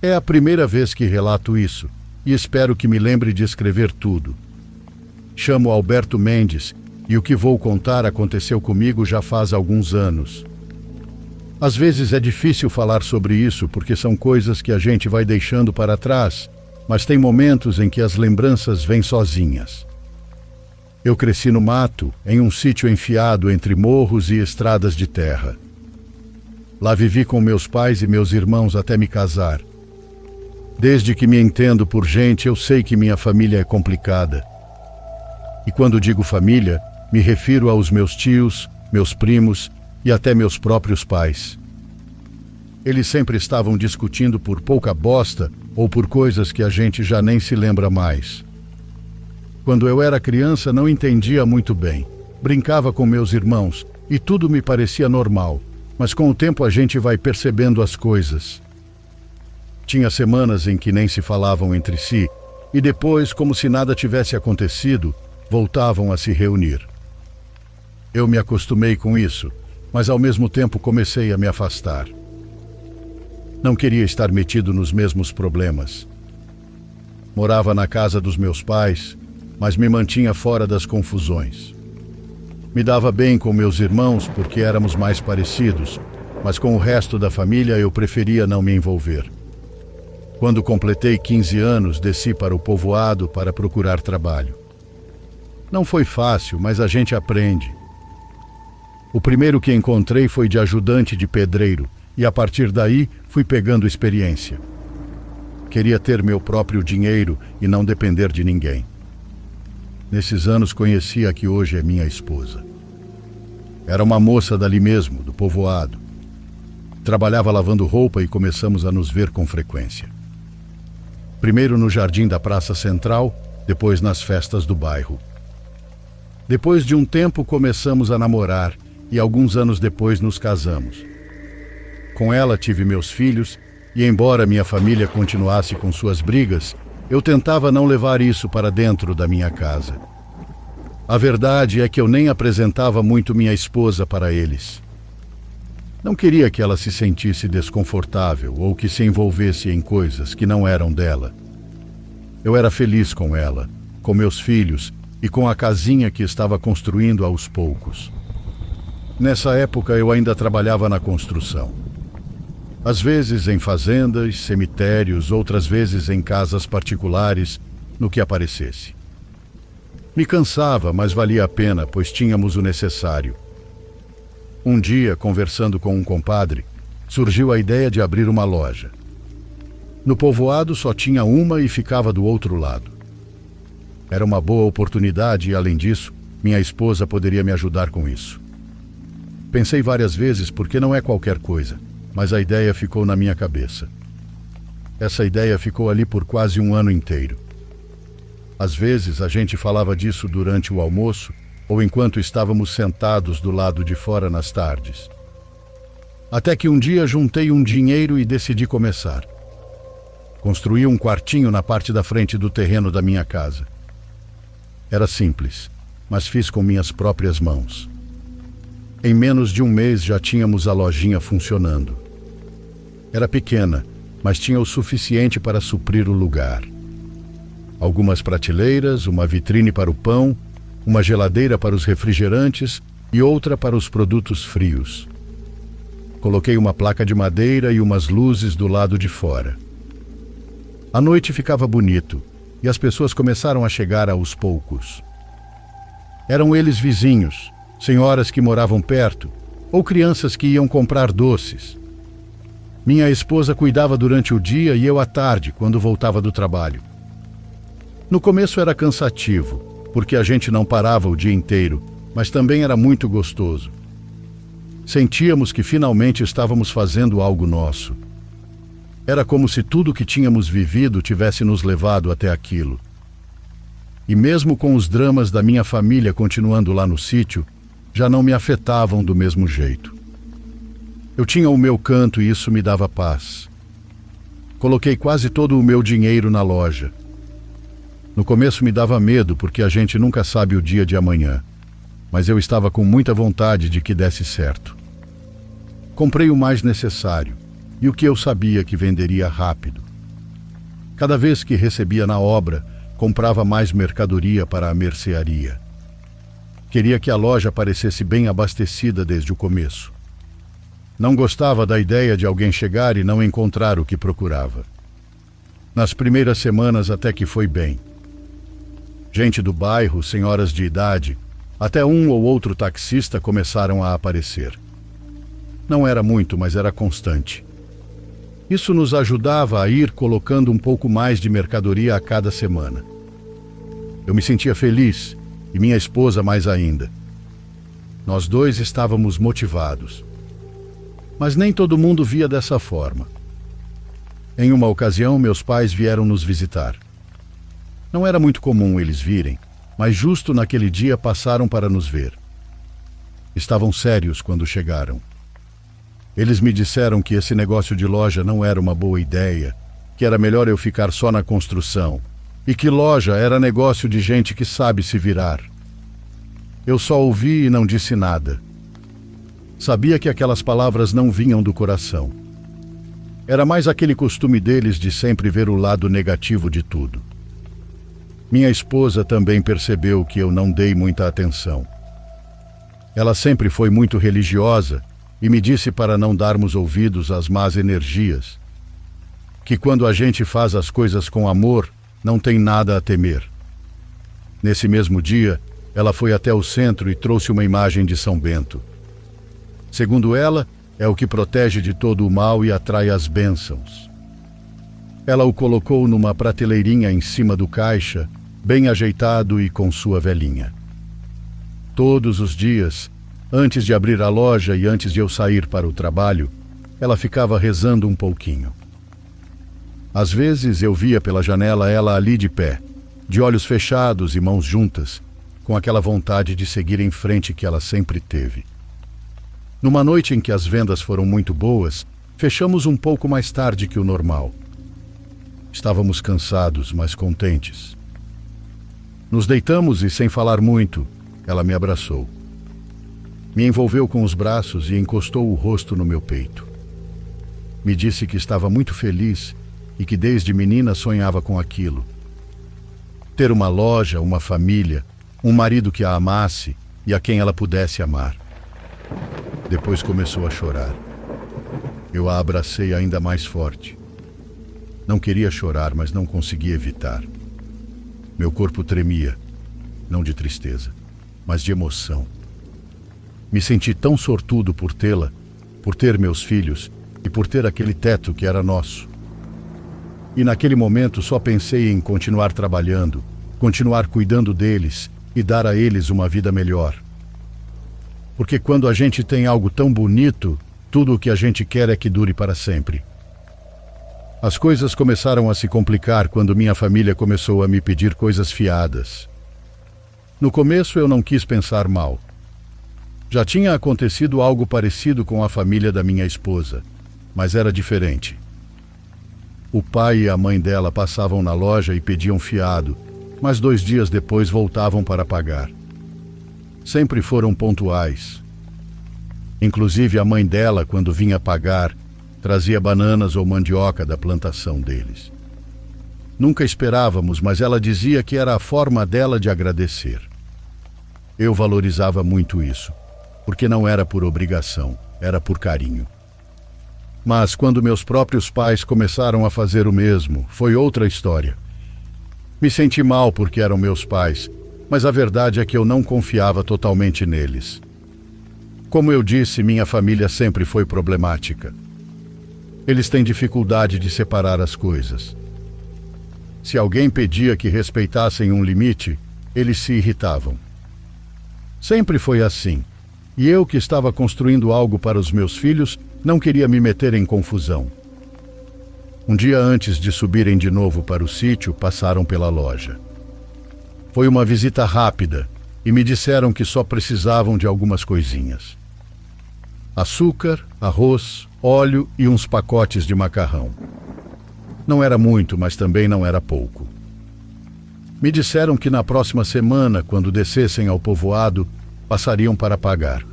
É a primeira vez que relato isso, e espero que me lembre de escrever tudo. Chamo Alberto Mendes, e o que vou contar aconteceu comigo já faz alguns anos. Às vezes é difícil falar sobre isso, porque são coisas que a gente vai deixando para trás, mas tem momentos em que as lembranças vêm sozinhas. Eu cresci no mato, em um sítio enfiado entre morros e estradas de terra. Lá vivi com meus pais e meus irmãos até me casar. Desde que me entendo por gente, eu sei que minha família é complicada. E quando digo família, me refiro aos meus tios, meus primos e até meus próprios pais. Eles sempre estavam discutindo por pouca bosta ou por coisas que a gente já nem se lembra mais. Quando eu era criança, não entendia muito bem. Brincava com meus irmãos e tudo me parecia normal, mas com o tempo a gente vai percebendo as coisas. Tinha semanas em que nem se falavam entre si e depois, como se nada tivesse acontecido, voltavam a se reunir. Eu me acostumei com isso, mas ao mesmo tempo comecei a me afastar. Não queria estar metido nos mesmos problemas. Morava na casa dos meus pais, mas me mantinha fora das confusões. Me dava bem com meus irmãos porque éramos mais parecidos, mas com o resto da família eu preferia não me envolver. Quando completei 15 anos, desci para o povoado para procurar trabalho. Não foi fácil, mas a gente aprende. O primeiro que encontrei foi de ajudante de pedreiro, e a partir daí fui pegando experiência. Queria ter meu próprio dinheiro e não depender de ninguém. Nesses anos conheci a que hoje é minha esposa. Era uma moça dali mesmo, do povoado. Trabalhava lavando roupa e começamos a nos ver com frequência. Primeiro no jardim da Praça Central, depois nas festas do bairro. Depois de um tempo começamos a namorar e alguns anos depois nos casamos. Com ela tive meus filhos e, embora minha família continuasse com suas brigas, eu tentava não levar isso para dentro da minha casa. A verdade é que eu nem apresentava muito minha esposa para eles. Não queria que ela se sentisse desconfortável ou que se envolvesse em coisas que não eram dela. Eu era feliz com ela, com meus filhos e com a casinha que estava construindo aos poucos. Nessa época eu ainda trabalhava na construção. Às vezes em fazendas, cemitérios, outras vezes em casas particulares, no que aparecesse. Me cansava, mas valia a pena, pois tínhamos o necessário. Um dia, conversando com um compadre, surgiu a ideia de abrir uma loja. No povoado só tinha uma e ficava do outro lado. Era uma boa oportunidade e, além disso, minha esposa poderia me ajudar com isso. Pensei várias vezes porque não é qualquer coisa, mas a ideia ficou na minha cabeça. Essa ideia ficou ali por quase um ano inteiro. Às vezes a gente falava disso durante o almoço ou enquanto estávamos sentados do lado de fora nas tardes. Até que um dia juntei um dinheiro e decidi começar. Construí um quartinho na parte da frente do terreno da minha casa. Era simples, mas fiz com minhas próprias mãos. Em menos de um mês já tínhamos a lojinha funcionando. Era pequena, mas tinha o suficiente para suprir o lugar. Algumas prateleiras, uma vitrine para o pão, uma geladeira para os refrigerantes e outra para os produtos frios. Coloquei uma placa de madeira e umas luzes do lado de fora. À noite ficava bonito e as pessoas começaram a chegar aos poucos. Eram eles vizinhos, senhoras que moravam perto ou crianças que iam comprar doces. Minha esposa cuidava durante o dia e eu à tarde, quando voltava do trabalho. No começo era cansativo, porque a gente não parava o dia inteiro, mas também era muito gostoso. Sentíamos que finalmente estávamos fazendo algo nosso. Era como se tudo que tínhamos vivido tivesse nos levado até aquilo. E mesmo com os dramas da minha família continuando lá no sítio, já não me afetavam do mesmo jeito. Eu tinha o meu canto e isso me dava paz. Coloquei quase todo o meu dinheiro na loja. No começo me dava medo porque a gente nunca sabe o dia de amanhã, mas eu estava com muita vontade de que desse certo. Comprei o mais necessário e o que eu sabia que venderia rápido. Cada vez que recebia na obra, comprava mais mercadoria para a mercearia. Queria que a loja parecesse bem abastecida desde o começo. Não gostava da ideia de alguém chegar e não encontrar o que procurava. Nas primeiras semanas até que foi bem. Gente do bairro, senhoras de idade, até um ou outro taxista começaram a aparecer. Não era muito, mas era constante. Isso nos ajudava a ir colocando um pouco mais de mercadoria a cada semana. Eu me sentia feliz, e minha esposa mais ainda. Nós dois estávamos motivados. Mas nem todo mundo via dessa forma. Em uma ocasião, meus pais vieram nos visitar. Não era muito comum eles virem, mas justo naquele dia passaram para nos ver. Estavam sérios quando chegaram. Eles me disseram que esse negócio de loja não era uma boa ideia, que era melhor eu ficar só na construção, e que loja era negócio de gente que sabe se virar. Eu só ouvi e não disse nada. Sabia que aquelas palavras não vinham do coração. Era mais aquele costume deles de sempre ver o lado negativo de tudo. Minha esposa também percebeu que eu não dei muita atenção. Ela sempre foi muito religiosa e me disse para não darmos ouvidos às más energias, que quando a gente faz as coisas com amor, não tem nada a temer. Nesse mesmo dia, ela foi até o centro e trouxe uma imagem de São Bento. Segundo ela, é o que protege de todo o mal e atrai as bênçãos. Ela o colocou numa prateleirinha em cima do caixa, bem ajeitado e com sua velinha. Todos os dias, antes de abrir a loja e antes de eu sair para o trabalho, ela ficava rezando um pouquinho. Às vezes eu via pela janela ela ali de pé, de olhos fechados e mãos juntas, com aquela vontade de seguir em frente que ela sempre teve. Numa noite em que as vendas foram muito boas, fechamos um pouco mais tarde que o normal. Estávamos cansados, mas contentes. Nos deitamos e, sem falar muito, ela me abraçou. Me envolveu com os braços e encostou o rosto no meu peito. Me disse que estava muito feliz e que desde menina sonhava com aquilo. Ter uma loja, uma família, um marido que a amasse e a quem ela pudesse amar. Depois começou a chorar. Eu a abracei ainda mais forte. Não queria chorar, mas não conseguia evitar. Meu corpo tremia, não de tristeza, mas de emoção. Me senti tão sortudo por tê-la, por ter meus filhos e por ter aquele teto que era nosso. E naquele momento só pensei em continuar trabalhando, continuar cuidando deles e dar a eles uma vida melhor. Porque quando a gente tem algo tão bonito, tudo o que a gente quer é que dure para sempre. As coisas começaram a se complicar quando minha família começou a me pedir coisas fiadas. No começo eu não quis pensar mal. Já tinha acontecido algo parecido com a família da minha esposa, mas era diferente. O pai e a mãe dela passavam na loja e pediam fiado, mas 2 dias depois voltavam para pagar. Sempre foram pontuais. Inclusive a mãe dela, quando vinha pagar, trazia bananas ou mandioca da plantação deles. Nunca esperávamos, mas ela dizia que era a forma dela de agradecer. Eu valorizava muito isso, porque não era por obrigação, era por carinho. Mas quando meus próprios pais começaram a fazer o mesmo, foi outra história. Me senti mal porque eram meus pais, mas a verdade é que eu não confiava totalmente neles. Como eu disse, minha família sempre foi problemática. Eles têm dificuldade de separar as coisas. Se alguém pedia que respeitassem um limite, eles se irritavam. Sempre foi assim, e eu, que estava construindo algo para os meus filhos, não queria me meter em confusão. Um dia antes de subirem de novo para o sítio, passaram pela loja. Foi uma visita rápida e me disseram que só precisavam de algumas coisinhas. Açúcar, arroz, óleo e uns pacotes de macarrão. Não era muito, mas também não era pouco. Me disseram que na próxima semana, quando descessem ao povoado, passariam para pagar.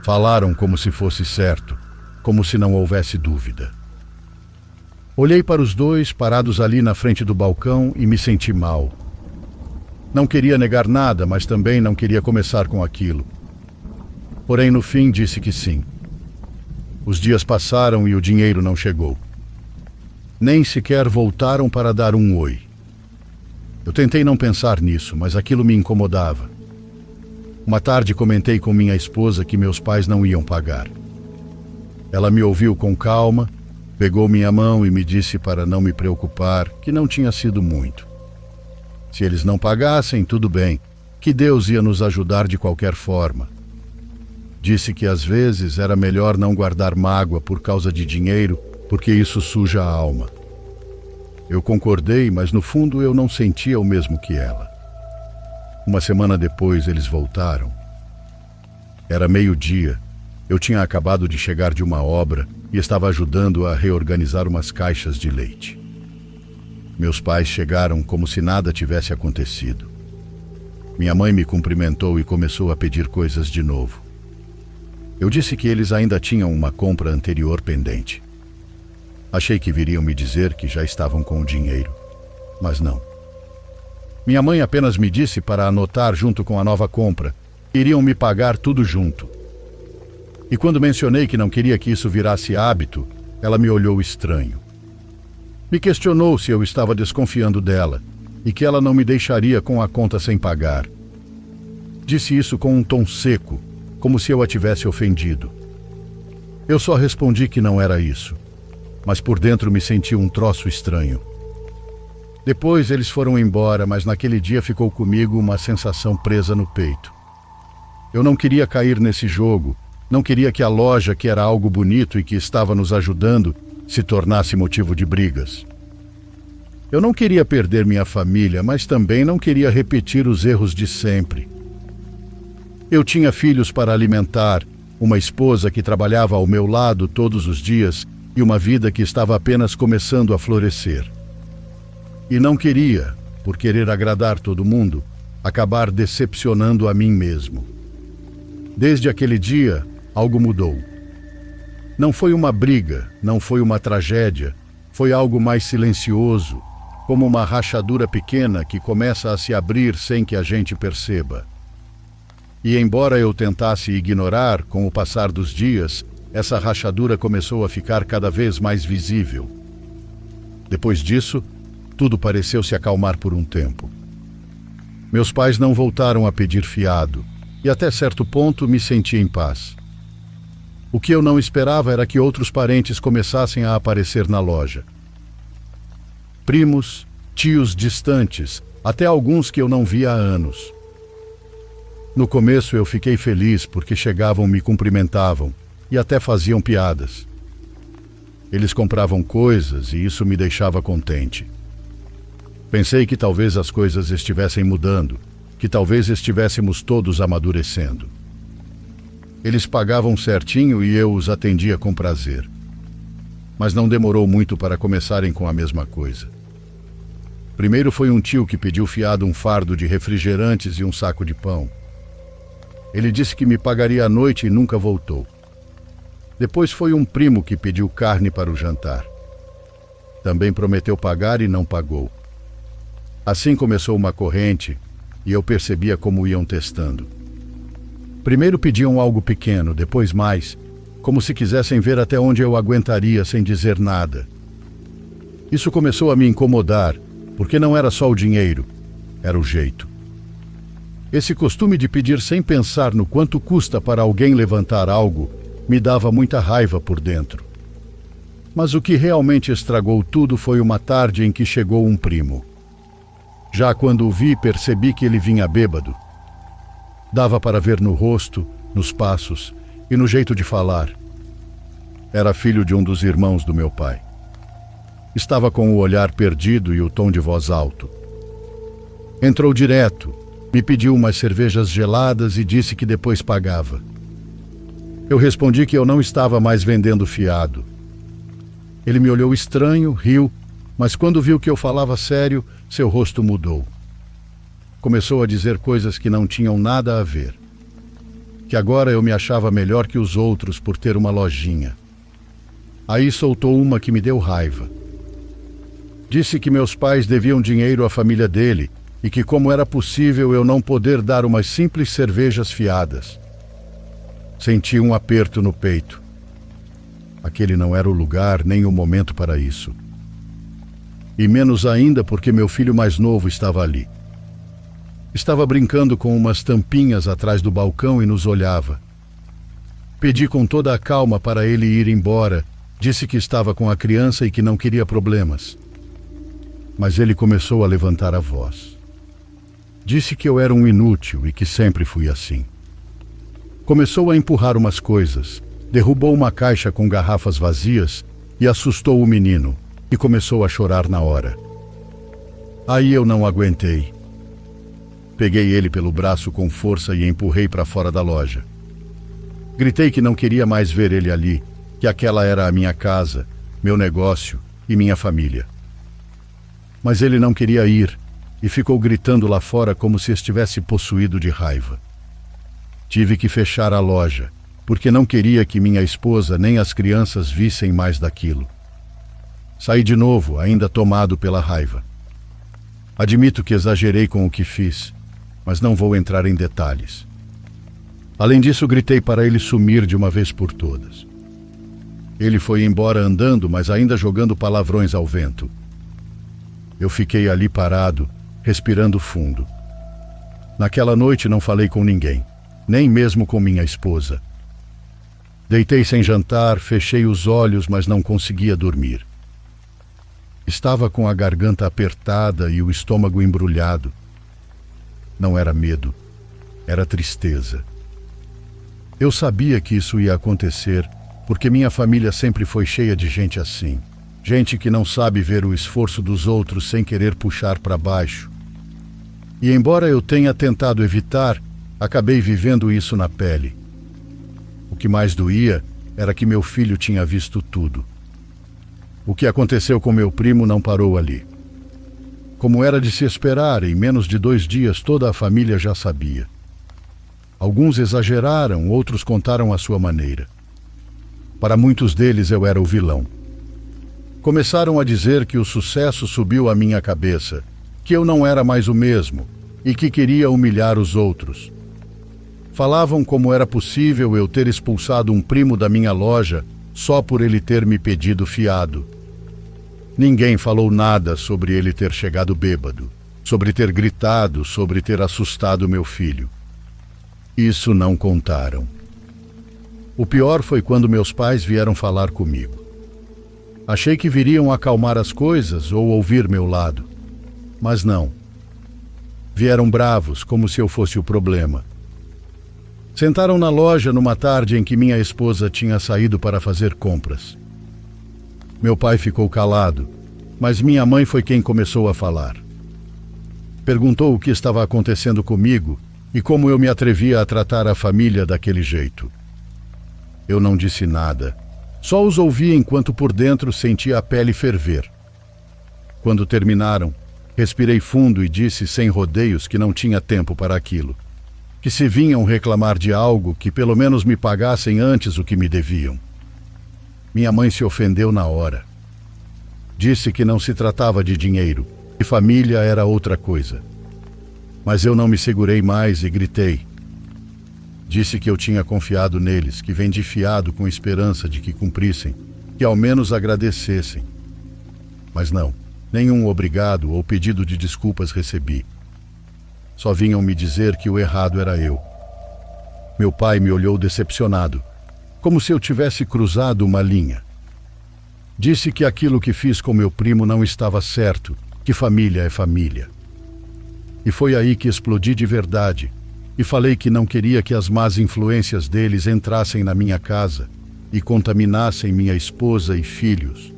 Falaram como se fosse certo, como se não houvesse dúvida. Olhei para os dois parados ali na frente do balcão e me senti mal. Não queria negar nada, mas também não queria começar com aquilo. Porém, no fim, disse que sim. Os dias passaram e o dinheiro não chegou. Nem sequer voltaram para dar um oi. Eu tentei não pensar nisso, mas aquilo me incomodava. Uma tarde comentei com minha esposa que meus pais não iam pagar. Ela me ouviu com calma, pegou minha mão e me disse para não me preocupar, que não tinha sido muito. Se eles não pagassem, tudo bem, que Deus ia nos ajudar de qualquer forma. Disse que às vezes era melhor não guardar mágoa por causa de dinheiro, porque isso suja a alma. Eu concordei, mas no fundo eu não sentia o mesmo que ela. Uma semana depois eles voltaram. Era meio-dia. Eu tinha acabado de chegar de uma obra e estava ajudando a reorganizar umas caixas de leite. Meus pais chegaram como se nada tivesse acontecido. Minha mãe me cumprimentou e começou a pedir coisas de novo. Eu disse que eles ainda tinham uma compra anterior pendente. Achei que viriam me dizer que já estavam com o dinheiro, mas não. Minha mãe apenas me disse para anotar junto com a nova compra. Iriam me pagar tudo junto. E quando mencionei que não queria que isso virasse hábito, ela me olhou estranho. Me questionou se eu estava desconfiando dela e que ela não me deixaria com a conta sem pagar. Disse isso com um tom seco, como se eu a tivesse ofendido. Eu só respondi que não era isso, mas por dentro me senti um troço estranho. Depois eles foram embora, mas naquele dia ficou comigo uma sensação presa no peito. Eu não queria cair nesse jogo, não queria que a loja, que era algo bonito e que estava nos ajudando, se tornasse motivo de brigas. Eu não queria perder minha família, mas também não queria repetir os erros de sempre. Eu tinha filhos para alimentar, uma esposa que trabalhava ao meu lado todos os dias e uma vida que estava apenas começando a florescer. E não queria, por querer agradar todo mundo, acabar decepcionando a mim mesmo. Desde aquele dia, algo mudou. Não foi uma briga, não foi uma tragédia, foi algo mais silencioso, como uma rachadura pequena que começa a se abrir sem que a gente perceba. E embora eu tentasse ignorar, com o passar dos dias, essa rachadura começou a ficar cada vez mais visível. Depois disso, tudo pareceu se acalmar por um tempo. Meus pais não voltaram a pedir fiado, e até certo ponto me senti em paz. O que eu não esperava era que outros parentes começassem a aparecer na loja. Primos, tios distantes, até alguns que eu não via há anos. No começo eu fiquei feliz porque chegavam, me cumprimentavam e até faziam piadas. Eles compravam coisas e isso me deixava contente. Pensei que talvez as coisas estivessem mudando, que talvez estivéssemos todos amadurecendo. Eles pagavam certinho e eu os atendia com prazer. Mas não demorou muito para começarem com a mesma coisa. Primeiro foi um tio que pediu fiado um fardo de refrigerantes e um saco de pão. Ele disse que me pagaria à noite e nunca voltou. Depois foi um primo que pediu carne para o jantar. Também prometeu pagar e não pagou. Assim começou uma corrente e eu percebia como iam testando. Primeiro pediam algo pequeno, depois mais, como se quisessem ver até onde eu aguentaria sem dizer nada. Isso começou a me incomodar, porque não era só o dinheiro, era o jeito. Esse costume de pedir sem pensar no quanto custa para alguém levantar algo me dava muita raiva por dentro. Mas o que realmente estragou tudo foi uma tarde em que chegou um primo. Já quando o vi, percebi que ele vinha bêbado. Dava para ver no rosto, nos passos e no jeito de falar. Era filho de um dos irmãos do meu pai. Estava com o olhar perdido e o tom de voz alto. Entrou direto, me pediu umas cervejas geladas e disse que depois pagava. Eu respondi que eu não estava mais vendendo fiado. Ele me olhou estranho, riu, mas quando viu que eu falava sério, seu rosto mudou. Começou a dizer coisas que não tinham nada a ver. Que agora eu me achava melhor que os outros por ter uma lojinha. Aí soltou uma que me deu raiva. Disse que meus pais deviam dinheiro à família dele e que como era possível eu não poder dar umas simples cervejas fiadas. Senti um aperto no peito. Aquele não era o lugar nem o momento para isso. E menos ainda porque meu filho mais novo estava ali. Estava brincando com umas tampinhas atrás do balcão e nos olhava. Pedi com toda a calma para ele ir embora. Disse que estava com a criança e que não queria problemas. Mas ele começou a levantar a voz. Disse que eu era um inútil e que sempre fui assim. Começou a empurrar umas coisas, derrubou uma caixa com garrafas vazias e assustou o menino, que começou a chorar na hora. Aí eu não aguentei. Peguei ele pelo braço com força e empurrei para fora da loja. Gritei que não queria mais ver ele ali, que aquela era a minha casa, meu negócio e minha família. Mas ele não queria ir e ficou gritando lá fora como se estivesse possuído de raiva. Tive que fechar a loja, porque não queria que minha esposa nem as crianças vissem mais daquilo. Saí de novo, ainda tomado pela raiva. Admito que exagerei com o que fiz, mas não vou entrar em detalhes. Além disso, gritei para ele sumir de uma vez por todas. Ele foi embora andando, mas ainda jogando palavrões ao vento. Eu fiquei ali parado, respirando fundo. Naquela noite não falei com ninguém, nem mesmo com minha esposa. Deitei sem jantar, fechei os olhos, mas não conseguia dormir. Estava com a garganta apertada e o estômago embrulhado. Não era medo, era tristeza. Eu sabia que isso ia acontecer, porque minha família sempre foi cheia de gente assim. Gente que não sabe ver o esforço dos outros sem querer puxar para baixo. E embora eu tenha tentado evitar, acabei vivendo isso na pele. O que mais doía era que meu filho tinha visto tudo. O que aconteceu com meu primo não parou ali. Como era de se esperar, em menos de 2 dias toda a família já sabia. Alguns exageraram, outros contaram à sua maneira. Para muitos deles eu era o vilão. Começaram a dizer que o sucesso subiu à minha cabeça, que eu não era mais o mesmo e que queria humilhar os outros. Falavam como era possível eu ter expulsado um primo da minha loja só por ele ter me pedido fiado. Ninguém falou nada sobre ele ter chegado bêbado, sobre ter gritado, sobre ter assustado meu filho. Isso não contaram. O pior foi quando meus pais vieram falar comigo. Achei que viriam acalmar as coisas ou ouvir meu lado. Mas não. Vieram bravos, como se eu fosse o problema. Sentaram na loja numa tarde em que minha esposa tinha saído para fazer compras. Meu pai ficou calado, mas minha mãe foi quem começou a falar. Perguntou o que estava acontecendo comigo e como eu me atrevia a tratar a família daquele jeito. Eu não disse nada. Só os ouvi enquanto por dentro sentia a pele ferver. Quando terminaram, respirei fundo e disse sem rodeios que não tinha tempo para aquilo. Que se vinham reclamar de algo, que pelo menos me pagassem antes o que me deviam. Minha mãe se ofendeu na hora. Disse que não se tratava de dinheiro, que família era outra coisa. Mas eu não me segurei mais e gritei. Disse que eu tinha confiado neles, que vendi fiado com esperança de que cumprissem, que ao menos agradecessem. Mas não, nenhum obrigado ou pedido de desculpas recebi. Só vinham me dizer que o errado era eu. Meu pai me olhou decepcionado, como se eu tivesse cruzado uma linha. Disse que aquilo que fiz com meu primo não estava certo, que família é família. E foi aí que explodi de verdade, e falei que não queria que as más influências deles entrassem na minha casa e contaminassem minha esposa e filhos.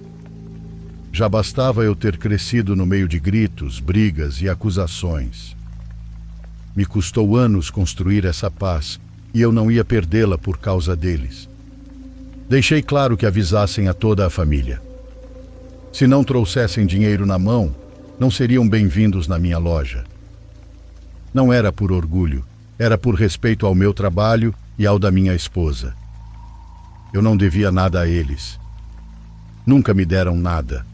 Já bastava eu ter crescido no meio de gritos, brigas e acusações. Me custou anos construir essa paz, e eu não ia perdê-la por causa deles. Deixei claro que avisassem a toda a família. Se não trouxessem dinheiro na mão, não seriam bem-vindos na minha loja. Não era por orgulho, era por respeito ao meu trabalho e ao da minha esposa. Eu não devia nada a eles. Nunca me deram nada.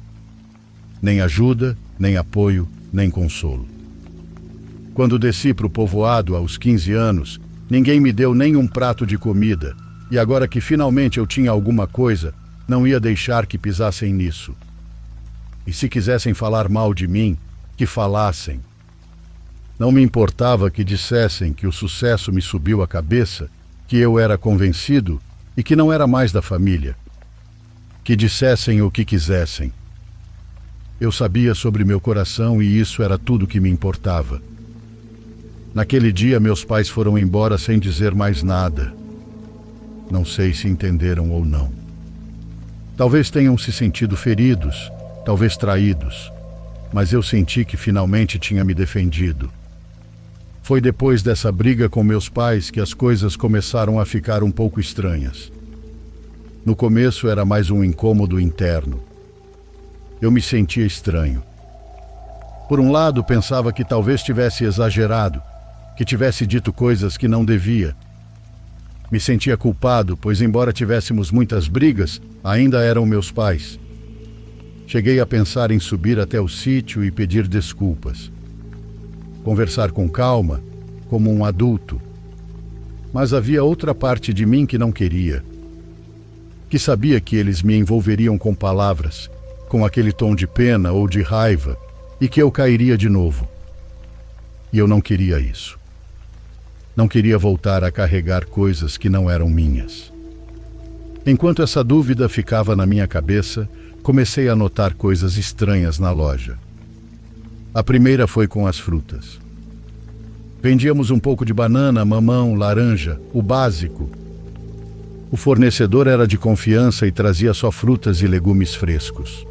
nem ajuda, nem apoio, nem consolo. Quando desci para o povoado aos 15 anos, ninguém me deu nem um prato de comida, e agora que finalmente eu tinha alguma coisa, não ia deixar que pisassem nisso. E se quisessem falar mal de mim, que falassem. Não me importava que dissessem que o sucesso me subiu a cabeça, que eu era convencido e que não era mais da família. Que dissessem o que quisessem. Eu sabia sobre meu coração e isso era tudo que me importava. Naquele dia, meus pais foram embora sem dizer mais nada. Não sei se entenderam ou não. Talvez tenham se sentido feridos, talvez traídos, mas eu senti que finalmente tinha me defendido. Foi depois dessa briga com meus pais que as coisas começaram a ficar um pouco estranhas. No começo era mais um incômodo interno. Eu me sentia estranho. Por um lado, pensava que talvez tivesse exagerado, que tivesse dito coisas que não devia. Me sentia culpado, pois embora tivéssemos muitas brigas, ainda eram meus pais. Cheguei a pensar em subir até o sítio e pedir desculpas. Conversar com calma, como um adulto. Mas havia outra parte de mim que não queria. Que sabia que eles me envolveriam com palavras, com aquele tom de pena ou de raiva, e que eu cairia de novo. E eu não queria isso. Não queria voltar a carregar coisas que não eram minhas. Enquanto essa dúvida ficava na minha cabeça, comecei a notar coisas estranhas na loja. A primeira foi com as frutas. Vendíamos um pouco de banana, mamão, laranja, o básico. O fornecedor era de confiança e trazia só frutas e legumes frescos.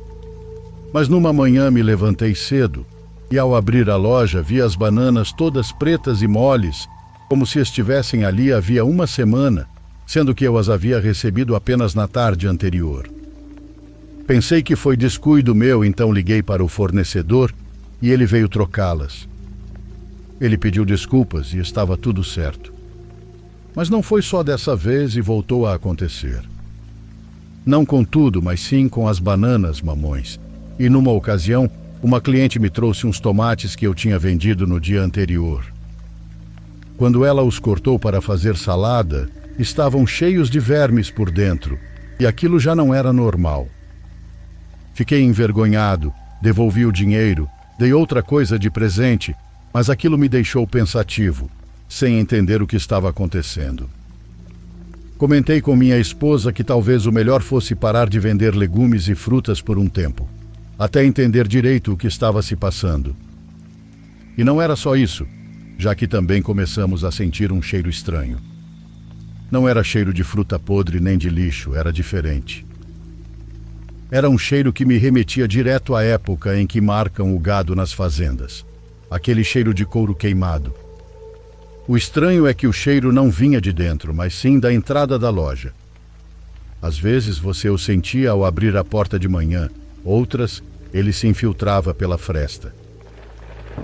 Mas numa manhã me levantei cedo e, ao abrir a loja, vi as bananas todas pretas e moles, como se estivessem ali havia uma semana, sendo que eu as havia recebido apenas na tarde anterior. Pensei que foi descuido meu, então liguei para o fornecedor e ele veio trocá-las. Ele pediu desculpas e estava tudo certo. Mas não foi só dessa vez e voltou a acontecer. Não com tudo, mas sim com as bananas mamões. E numa ocasião, uma cliente me trouxe uns tomates que eu tinha vendido no dia anterior. Quando ela os cortou para fazer salada, estavam cheios de vermes por dentro, e aquilo já não era normal. Fiquei envergonhado, devolvi o dinheiro, dei outra coisa de presente, mas aquilo me deixou pensativo, sem entender o que estava acontecendo. Comentei com minha esposa que talvez o melhor fosse parar de vender legumes e frutas por um tempo, até entender direito o que estava se passando. E não era só isso, já que também começamos a sentir um cheiro estranho. Não era cheiro de fruta podre nem de lixo, era diferente. Era um cheiro que me remetia direto à época em que marcam o gado nas fazendas. Aquele cheiro de couro queimado. O estranho é que o cheiro não vinha de dentro, mas sim da entrada da loja. Às vezes você o sentia ao abrir a porta de manhã, outras, ele se infiltrava pela fresta.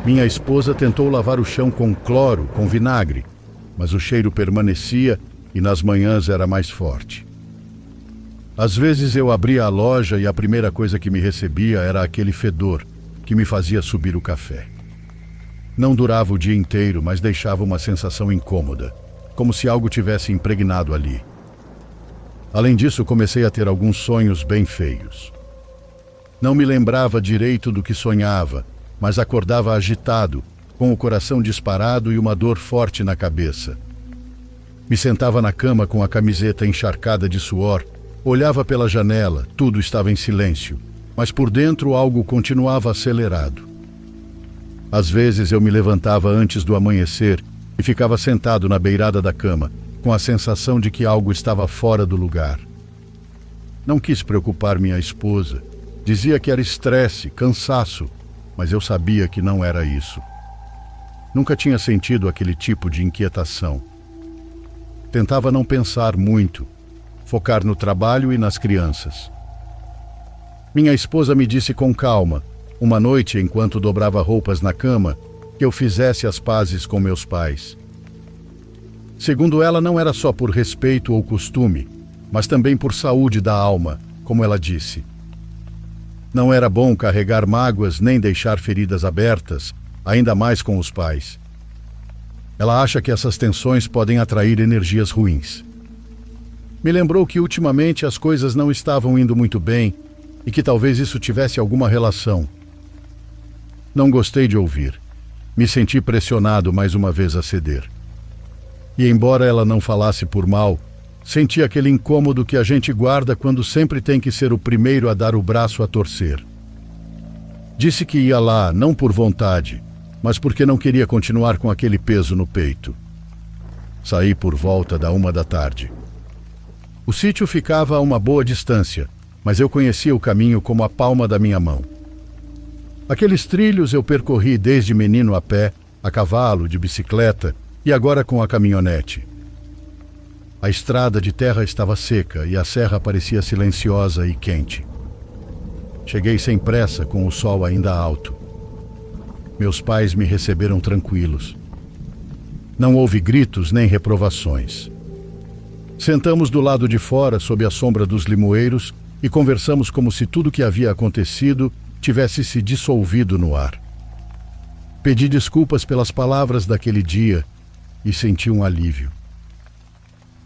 Minha esposa tentou lavar o chão com cloro, com vinagre, mas o cheiro permanecia e nas manhãs era mais forte. Às vezes eu abria a loja e a primeira coisa que me recebia era aquele fedor que me fazia subir o café. Não durava o dia inteiro, mas deixava uma sensação incômoda, como se algo tivesse impregnado ali. Além disso, comecei a ter alguns sonhos bem feios. Não me lembrava direito do que sonhava, mas acordava agitado, com o coração disparado e uma dor forte na cabeça. Me sentava na cama com a camiseta encharcada de suor, olhava pela janela, tudo estava em silêncio, mas por dentro algo continuava acelerado. Às vezes eu me levantava antes do amanhecer e ficava sentado na beirada da cama, com a sensação de que algo estava fora do lugar. Não quis preocupar minha esposa. Dizia que era estresse, cansaço, mas eu sabia que não era isso. Nunca tinha sentido aquele tipo de inquietação. Tentava não pensar muito, focar no trabalho e nas crianças. Minha esposa me disse com calma, uma noite enquanto dobrava roupas na cama, que eu fizesse as pazes com meus pais. Segundo ela, não era só por respeito ou costume, mas também por saúde da alma, como ela disse. Não era bom carregar mágoas nem deixar feridas abertas, ainda mais com os pais. Ela acha que essas tensões podem atrair energias ruins. Me lembrou que ultimamente as coisas não estavam indo muito bem e que talvez isso tivesse alguma relação. Não gostei de ouvir. Me senti pressionado mais uma vez a ceder. E embora ela não falasse por mal, senti aquele incômodo que a gente guarda quando sempre tem que ser o primeiro a dar o braço a torcer. Disse que ia lá, não por vontade, mas porque não queria continuar com aquele peso no peito. Saí por volta da 1 da tarde. O sítio ficava a uma boa distância, mas eu conhecia o caminho como a palma da minha mão. Aqueles trilhos eu percorri desde menino a pé, a cavalo, de bicicleta e agora com a caminhonete. A estrada de terra estava seca e a serra parecia silenciosa e quente. Cheguei sem pressa, com o sol ainda alto. Meus pais me receberam tranquilos. Não houve gritos nem reprovações. Sentamos do lado de fora, sob a sombra dos limoeiros, e conversamos como se tudo que havia acontecido tivesse se dissolvido no ar. Pedi desculpas pelas palavras daquele dia e senti um alívio.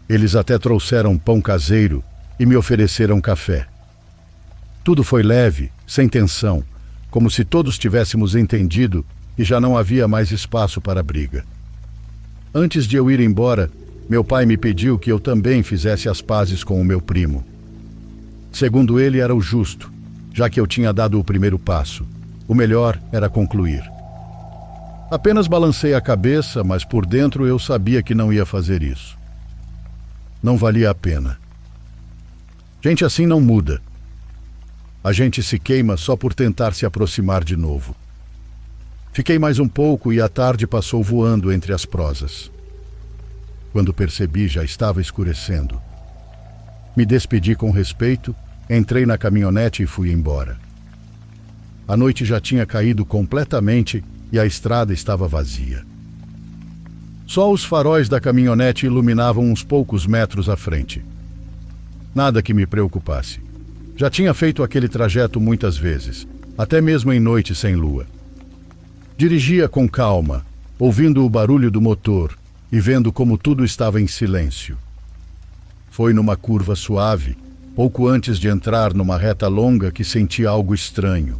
Eles até trouxeram pão caseiro e me ofereceram café. Tudo foi leve, sem tensão, como se todos tivéssemos entendido que já não havia mais espaço para briga. Antes de eu ir embora, meu pai me pediu que eu também fizesse as pazes com o meu primo. Segundo ele, era o justo, já que eu tinha dado o primeiro passo. O melhor era concluir. Apenas balancei a cabeça, mas por dentro eu sabia que não ia fazer isso. Não valia a pena. Gente assim não muda. A gente se queima só por tentar se aproximar de novo. Fiquei mais um pouco e a tarde passou voando entre as prosas. Quando percebi, já estava escurecendo. Me despedi com respeito, entrei na caminhonete e fui embora. A noite já tinha caído completamente e a estrada estava vazia. Só os faróis da caminhonete iluminavam uns poucos metros à frente. Nada que me preocupasse. Já tinha feito aquele trajeto muitas vezes, até mesmo em noite sem lua. Dirigia com calma, ouvindo o barulho do motor e vendo como tudo estava em silêncio. Foi numa curva suave, pouco antes de entrar numa reta longa, que senti algo estranho.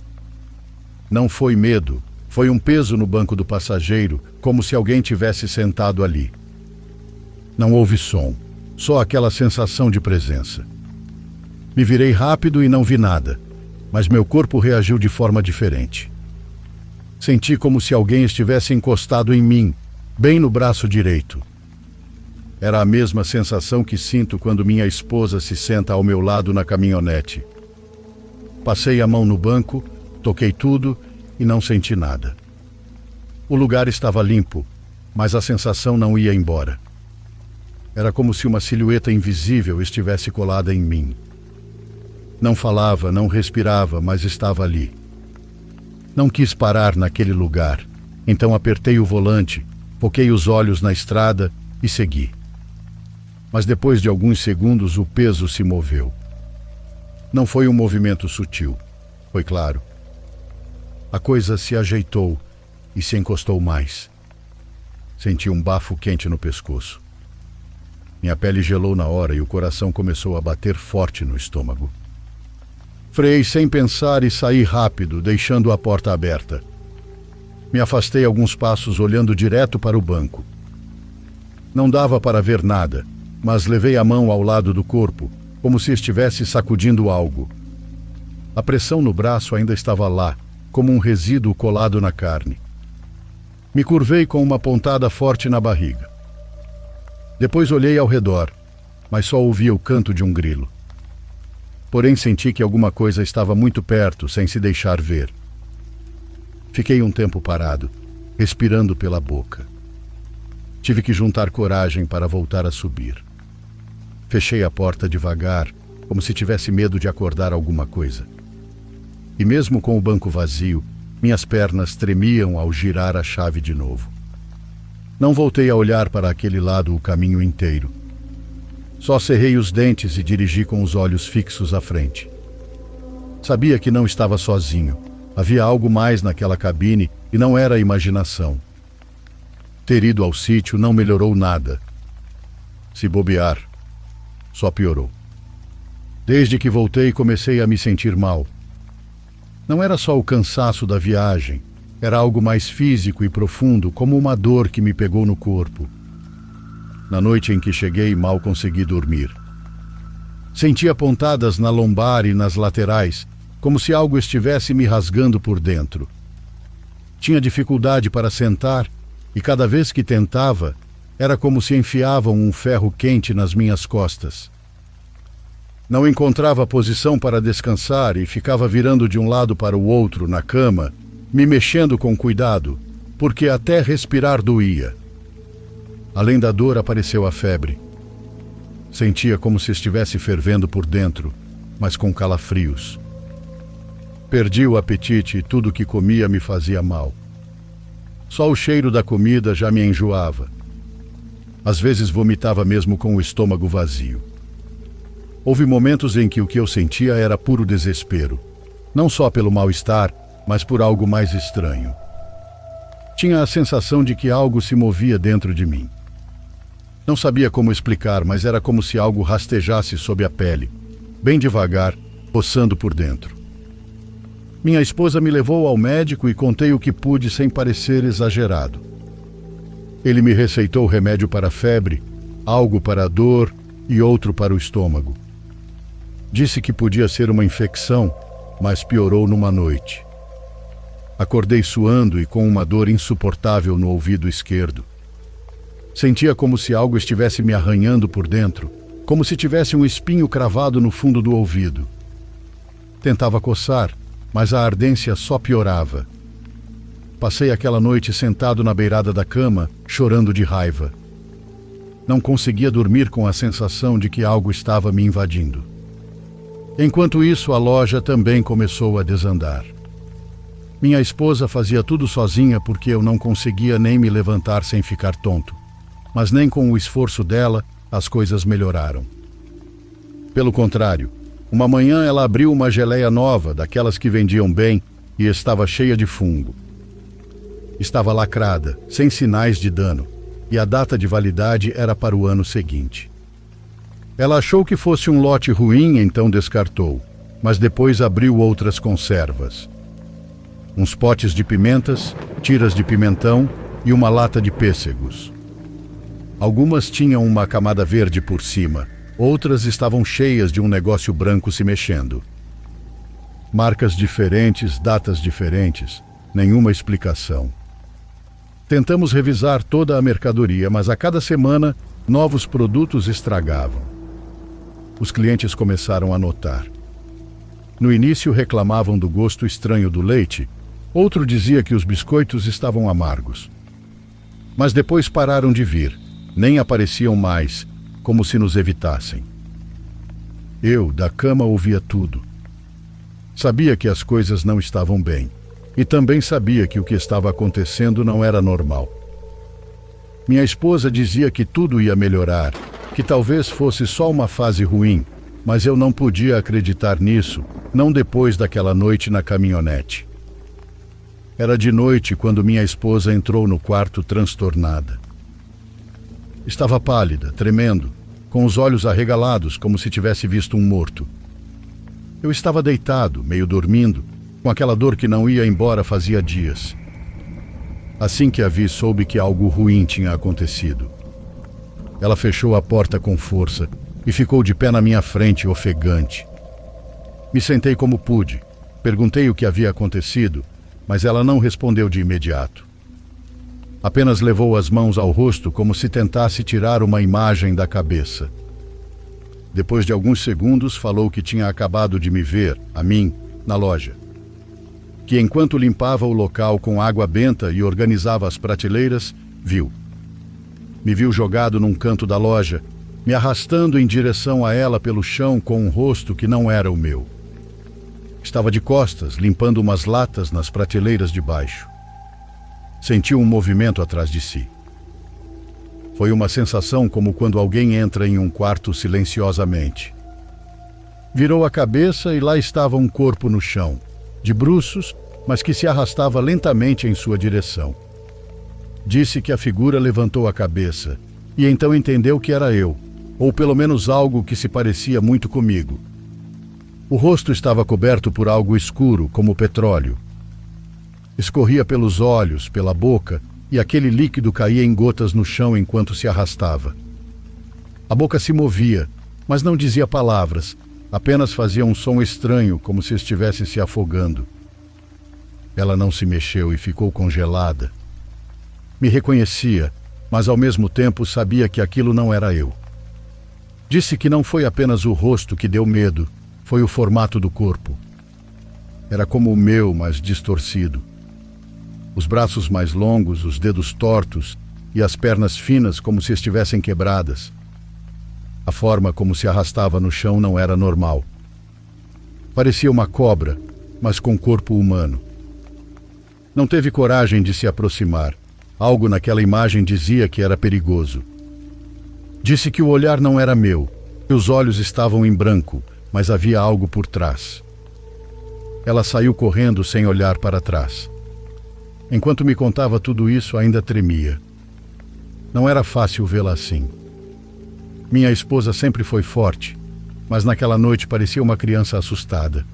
Não foi medo, foi um peso no banco do passageiro, como se alguém tivesse sentado ali. Não houve som, só aquela sensação de presença. Me virei rápido e não vi nada, mas meu corpo reagiu de forma diferente. Senti como se alguém estivesse encostado em mim, bem no braço direito. Era a mesma sensação que sinto quando minha esposa se senta ao meu lado na caminhonete. Passei a mão no banco, toquei tudo e não senti nada. O lugar estava limpo, mas a sensação não ia embora. Era como se uma silhueta invisível estivesse colada em mim. Não falava, não respirava, mas estava ali. Não quis parar naquele lugar, então apertei o volante, foquei os olhos na estrada e segui. Mas depois de alguns segundos o peso se moveu. Não foi um movimento sutil, foi claro. A coisa se ajeitou e se encostou mais. Senti um bafo quente no pescoço. Minha pele gelou na hora e o coração começou a bater forte no estômago. Freiei sem pensar e saí rápido, deixando a porta aberta. Me afastei alguns passos, olhando direto para o banco. Não dava para ver nada, mas levei a mão ao lado do corpo, como se estivesse sacudindo algo. A pressão no braço ainda estava lá, como um resíduo colado na carne. Me curvei com uma pontada forte na barriga. Depois olhei ao redor, mas só ouvia o canto de um grilo. Porém senti que alguma coisa estava muito perto, sem se deixar ver. Fiquei um tempo parado, respirando pela boca. Tive que juntar coragem para voltar a subir. Fechei a porta devagar, como se tivesse medo de acordar alguma coisa. E mesmo com o banco vazio, minhas pernas tremiam ao girar a chave de novo. Não voltei a olhar para aquele lado o caminho inteiro. Só cerrei os dentes e dirigi com os olhos fixos à frente. Sabia que não estava sozinho. Havia algo mais naquela cabine e não era imaginação. Ter ido ao sítio não melhorou nada. Se bobear, só piorou. Desde que voltei, comecei a me sentir mal. Não era só o cansaço da viagem, era algo mais físico e profundo, como uma dor que me pegou no corpo. Na noite em que cheguei, mal consegui dormir. Sentia pontadas na lombar e nas laterais, como se algo estivesse me rasgando por dentro. Tinha dificuldade para sentar e cada vez que tentava, era como se enfiavam um ferro quente nas minhas costas. Não encontrava posição para descansar e ficava virando de um lado para o outro na cama, me mexendo com cuidado, porque até respirar doía. Além da dor, apareceu a febre. Sentia como se estivesse fervendo por dentro, mas com calafrios. Perdi o apetite e tudo que comia me fazia mal. Só o cheiro da comida já me enjoava. Às vezes vomitava mesmo com o estômago vazio. Houve momentos em que o que eu sentia era puro desespero, não só pelo mal-estar, mas por algo mais estranho. Tinha a sensação de que algo se movia dentro de mim. Não sabia como explicar, mas era como se algo rastejasse sob a pele, bem devagar, roçando por dentro. Minha esposa me levou ao médico e contei o que pude sem parecer exagerado. Ele me receitou remédio para a febre, algo para a dor e outro para o estômago. Disse que podia ser uma infecção, mas piorou numa noite. Acordei suando e com uma dor insuportável no ouvido esquerdo. Sentia como se algo estivesse me arranhando por dentro, como se tivesse um espinho cravado no fundo do ouvido. Tentava coçar, mas a ardência só piorava. Passei aquela noite sentado na beirada da cama, chorando de raiva. Não conseguia dormir com a sensação de que algo estava me invadindo. Enquanto isso, a loja também começou a desandar. Minha esposa fazia tudo sozinha porque eu não conseguia nem me levantar sem ficar tonto. Mas nem com o esforço dela, as coisas melhoraram. Pelo contrário, uma manhã ela abriu uma geleia nova, daquelas que vendiam bem, e estava cheia de fungo. Estava lacrada, sem sinais de dano, e a data de validade era para o ano seguinte. Ela achou que fosse um lote ruim, então descartou, mas depois abriu outras conservas. Uns potes de pimentas, tiras de pimentão e uma lata de pêssegos. Algumas tinham uma camada verde por cima, outras estavam cheias de um negócio branco se mexendo. Marcas diferentes, datas diferentes, nenhuma explicação. Tentamos revisar toda a mercadoria, mas a cada semana novos produtos estragavam. Os clientes começaram a notar. No início reclamavam do gosto estranho do leite, outro dizia que os biscoitos estavam amargos. Mas depois pararam de vir, nem apareciam mais, como se nos evitassem. Eu, da cama, ouvia tudo. Sabia que as coisas não estavam bem, e também sabia que o que estava acontecendo não era normal. Minha esposa dizia que tudo ia melhorar, que talvez fosse só uma fase ruim, mas eu não podia acreditar nisso, não depois daquela noite na caminhonete. Era de noite quando minha esposa entrou no quarto transtornada. Estava pálida, tremendo, com os olhos arregalados como se tivesse visto um morto. Eu estava deitado, meio dormindo, com aquela dor que não ia embora fazia dias. Assim que a vi, soube que algo ruim tinha acontecido. Ela fechou a porta com força e ficou de pé na minha frente, ofegante. Me sentei como pude, perguntei o que havia acontecido, mas ela não respondeu de imediato. Apenas levou as mãos ao rosto como se tentasse tirar uma imagem da cabeça. Depois de alguns segundos, falou que tinha acabado de me ver, a mim, na loja. Que enquanto limpava o local com água benta e organizava as prateleiras, viu. Me viu jogado num canto da loja, me arrastando em direção a ela pelo chão com um rosto que não era o meu. Estava de costas, limpando umas latas nas prateleiras de baixo. Sentiu um movimento atrás de si. Foi uma sensação como quando alguém entra em um quarto silenciosamente. Virou a cabeça e lá estava um corpo no chão, de bruços, mas que se arrastava lentamente em sua direção. Disse que a figura levantou a cabeça e então entendeu que era eu, ou pelo menos algo que se parecia muito comigo. O rosto estava coberto por algo escuro, como petróleo. Escorria pelos olhos, pela boca, e aquele líquido caía em gotas no chão enquanto se arrastava. A boca se movia, mas não dizia palavras, apenas fazia um som estranho, como se estivesse se afogando. Ela não se mexeu e ficou congelada. Me reconhecia, mas ao mesmo tempo sabia que aquilo não era eu. Disse que não foi apenas o rosto que deu medo, foi o formato do corpo. Era como o meu, mas distorcido. Os braços mais longos, os dedos tortos e as pernas finas como se estivessem quebradas. A forma como se arrastava no chão não era normal. Parecia uma cobra, mas com corpo humano. Não teve coragem de se aproximar. Algo naquela imagem dizia que era perigoso. Disse que o olhar não era meu, que os olhos estavam em branco, mas havia algo por trás. Ela saiu correndo sem olhar para trás. Enquanto me contava tudo isso, ainda tremia. Não era fácil vê-la assim. Minha esposa sempre foi forte, mas naquela noite parecia uma criança assustada.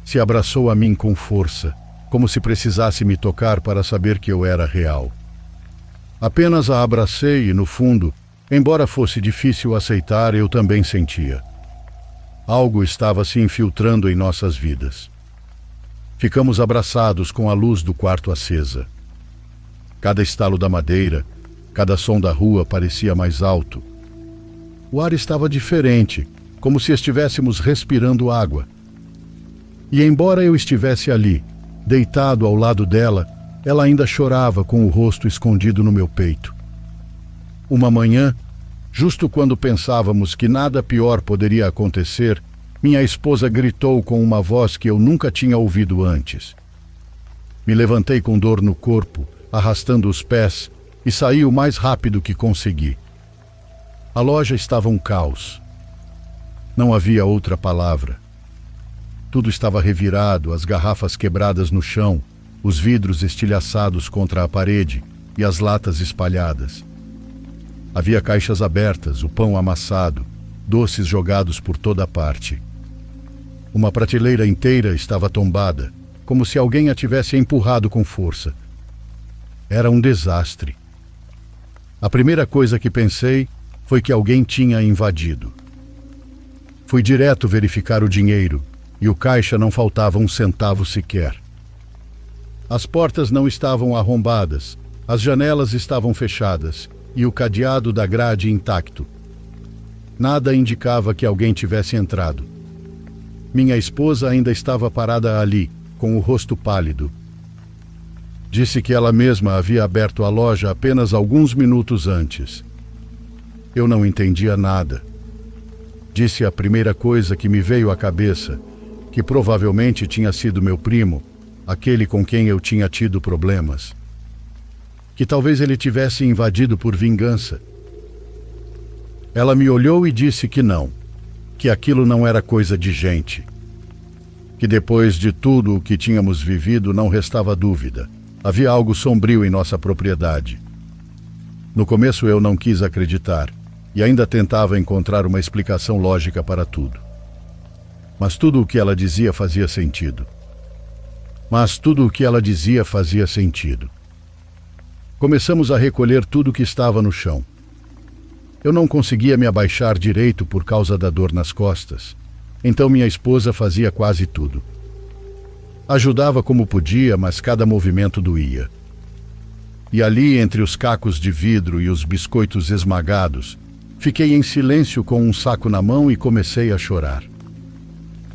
Se abraçou a mim com força, como se precisasse me tocar para saber que eu era real. Apenas a abracei e, no fundo, embora fosse difícil aceitar, eu também sentia. Algo estava se infiltrando em nossas vidas. Ficamos abraçados com a luz do quarto acesa. Cada estalo da madeira, cada som da rua parecia mais alto. O ar estava diferente, como se estivéssemos respirando água. E embora eu estivesse ali, deitado ao lado dela, ela ainda chorava com o rosto escondido no meu peito. Uma manhã, justo quando pensávamos que nada pior poderia acontecer, minha esposa gritou com uma voz que eu nunca tinha ouvido antes. Me levantei com dor no corpo, arrastando os pés, e saí o mais rápido que consegui. A loja estava um caos. Não havia outra palavra. Tudo estava revirado, as garrafas quebradas no chão, os vidros estilhaçados contra a parede e as latas espalhadas. Havia caixas abertas, o pão amassado, doces jogados por toda parte. Uma prateleira inteira estava tombada, como se alguém a tivesse empurrado com força. Era um desastre. A primeira coisa que pensei foi que alguém tinha invadido. Fui direto verificar o dinheiro, e o caixa não faltava um centavo sequer. As portas não estavam arrombadas, as janelas estavam fechadas e o cadeado da grade intacto. Nada indicava que alguém tivesse entrado. Minha esposa ainda estava parada ali, com o rosto pálido. Disse que ela mesma havia aberto a loja apenas alguns minutos antes. Eu não entendia nada. Disse a primeira coisa que me veio à cabeça, que provavelmente tinha sido meu primo, aquele com quem eu tinha tido problemas. Que talvez ele tivesse invadido por vingança. Ela me olhou e disse que não, que aquilo não era coisa de gente. Que depois de tudo o que tínhamos vivido não restava dúvida. Havia algo sombrio em nossa propriedade. No começo eu não quis acreditar e ainda tentava encontrar uma explicação lógica para tudo. Mas tudo o que ela dizia fazia sentido. Começamos a recolher tudo que estava no chão. Eu não conseguia me abaixar direito por causa da dor nas costas, então minha esposa fazia quase tudo. Ajudava como podia, mas cada movimento doía. E ali, entre os cacos de vidro e os biscoitos esmagados, fiquei em silêncio com um saco na mão e comecei a chorar.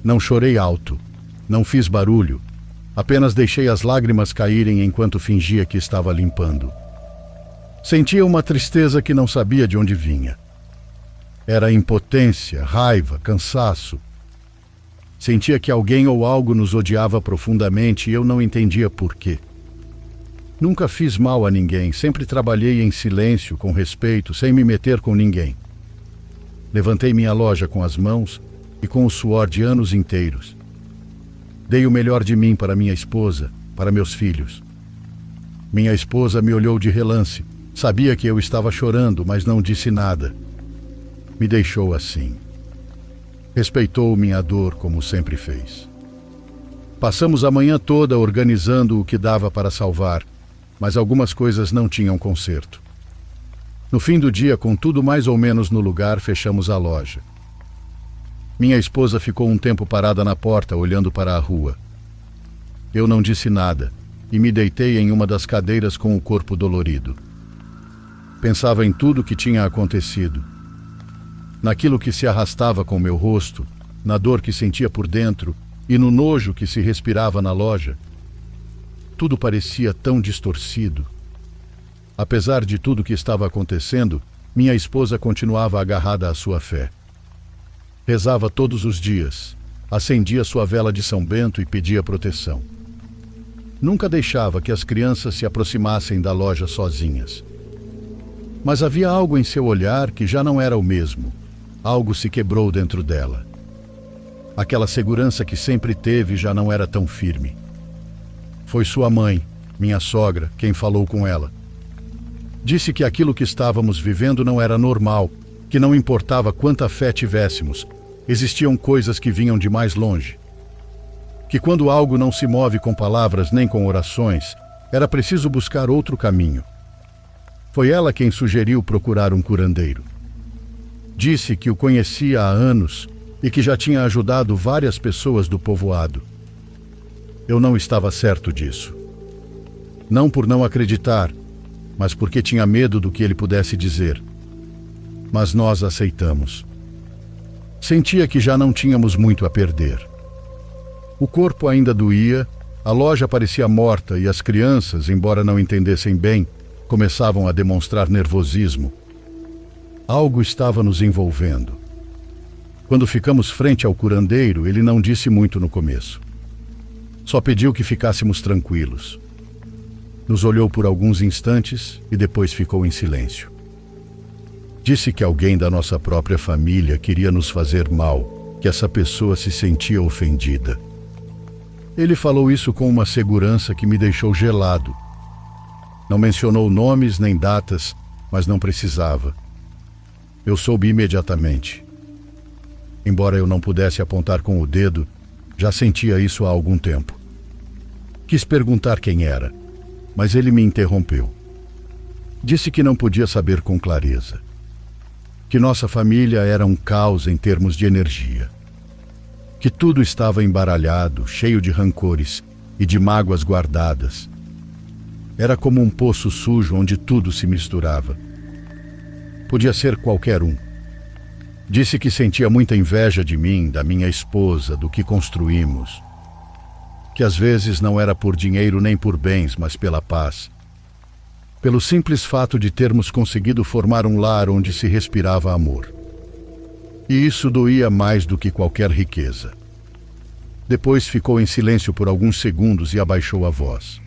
Não chorei alto, não fiz barulho, apenas deixei as lágrimas caírem enquanto fingia que estava limpando. Sentia uma tristeza que não sabia de onde vinha. Era impotência, raiva, cansaço. Sentia que alguém ou algo nos odiava profundamente e eu não entendia por quê. Nunca fiz mal a ninguém, sempre trabalhei em silêncio, com respeito, sem me meter com ninguém. Levantei minha loja com as mãos, e com o suor de anos inteiros. Dei o melhor de mim para minha esposa, para meus filhos. Minha esposa me olhou de relance. Sabia que eu estava chorando, mas não disse nada. Me deixou assim. Respeitou minha dor como sempre fez. Passamos a manhã toda organizando o que dava para salvar, mas algumas coisas não tinham conserto. No fim do dia, com tudo mais ou menos no lugar, fechamos a loja. Minha esposa ficou um tempo parada na porta, olhando para a rua. Eu não disse nada e me deitei em uma das cadeiras com o corpo dolorido. Pensava em tudo o que tinha acontecido, naquilo que se arrastava com meu rosto, na dor que sentia por dentro e no nojo que se respirava na loja. Tudo parecia tão distorcido. Apesar de tudo que estava acontecendo, minha esposa continuava agarrada à sua fé. Rezava todos os dias, acendia sua vela de São Bento e pedia proteção. Nunca deixava que as crianças se aproximassem da loja sozinhas. Mas havia algo em seu olhar que já não era o mesmo. Algo se quebrou dentro dela. Aquela segurança que sempre teve já não era tão firme. Foi sua mãe, minha sogra, quem falou com ela. Disse que aquilo que estávamos vivendo não era normal, que não importava quanta fé tivéssemos, existiam coisas que vinham de mais longe. Que quando algo não se move com palavras nem com orações, era preciso buscar outro caminho. Foi ela quem sugeriu procurar um curandeiro. Disse que o conhecia há anos e que já tinha ajudado várias pessoas do povoado. Eu não estava certo disso. Não por não acreditar, mas porque tinha medo do que ele pudesse dizer. Mas nós aceitamos. Sentia que já não tínhamos muito a perder. O corpo ainda doía, a loja parecia morta e as crianças, embora não entendessem bem, começavam a demonstrar nervosismo. Algo estava nos envolvendo. Quando ficamos frente ao curandeiro, ele não disse muito no começo. Só pediu que ficássemos tranquilos. Nos olhou por alguns instantes e depois ficou em silêncio. Disse que alguém da nossa própria família queria nos fazer mal, que essa pessoa se sentia ofendida. Ele falou isso com uma segurança que me deixou gelado. Não mencionou nomes nem datas, mas não precisava. Eu soube imediatamente. Embora eu não pudesse apontar com o dedo, já sentia isso há algum tempo. Quis perguntar quem era, mas ele me interrompeu. Disse que não podia saber com clareza. Que nossa família era um caos em termos de energia. Que tudo estava embaralhado, cheio de rancores e de mágoas guardadas. Era como um poço sujo onde tudo se misturava. Podia ser qualquer um. Disse que sentia muita inveja de mim, da minha esposa, do que construímos. Que às vezes não era por dinheiro nem por bens, mas pela paz. Pelo simples fato de termos conseguido formar um lar onde se respirava amor. E isso doía mais do que qualquer riqueza. Depois ficou em silêncio por alguns segundos e abaixou a voz.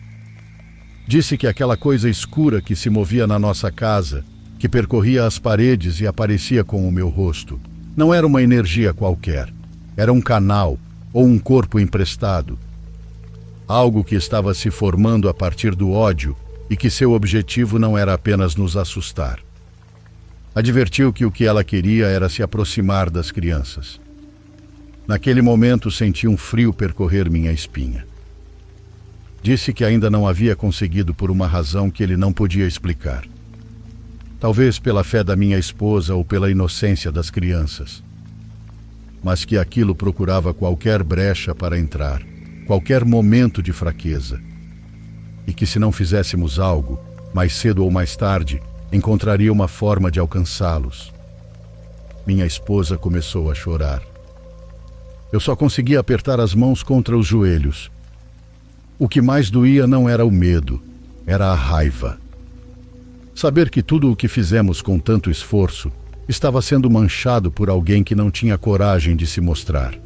Disse que aquela coisa escura que se movia na nossa casa, que percorria as paredes e aparecia com o meu rosto, não era uma energia qualquer. Era um canal ou um corpo emprestado. Algo que estava se formando a partir do ódio e que seu objetivo não era apenas nos assustar. Advertiu que o que ela queria era se aproximar das crianças. Naquele momento senti um frio percorrer minha espinha. Disse que ainda não havia conseguido por uma razão que ele não podia explicar. Talvez pela fé da minha esposa ou pela inocência das crianças. Mas que aquilo procurava qualquer brecha para entrar, qualquer momento de fraqueza. E que se não fizéssemos algo, mais cedo ou mais tarde, encontraria uma forma de alcançá-los. Minha esposa começou a chorar. Eu só conseguia apertar as mãos contra os joelhos. O que mais doía não era o medo, era a raiva. Saber que tudo o que fizemos com tanto esforço estava sendo manchado por alguém que não tinha coragem de se mostrar.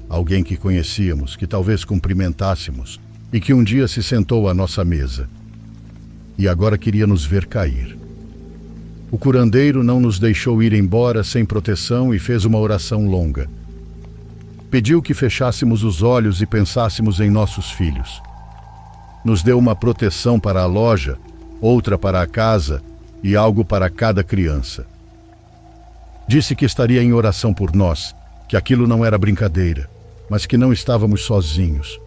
Alguém que conhecíamos, que talvez cumprimentássemos e que um dia se sentou à nossa mesa. E agora queria nos ver cair. O curandeiro não nos deixou ir embora sem proteção e fez uma oração longa. Pediu que fechássemos os olhos e pensássemos em nossos filhos. Nos deu uma proteção para a loja, outra para a casa e algo para cada criança. Disse que estaria em oração por nós, que aquilo não era brincadeira, mas que não estávamos sozinhos.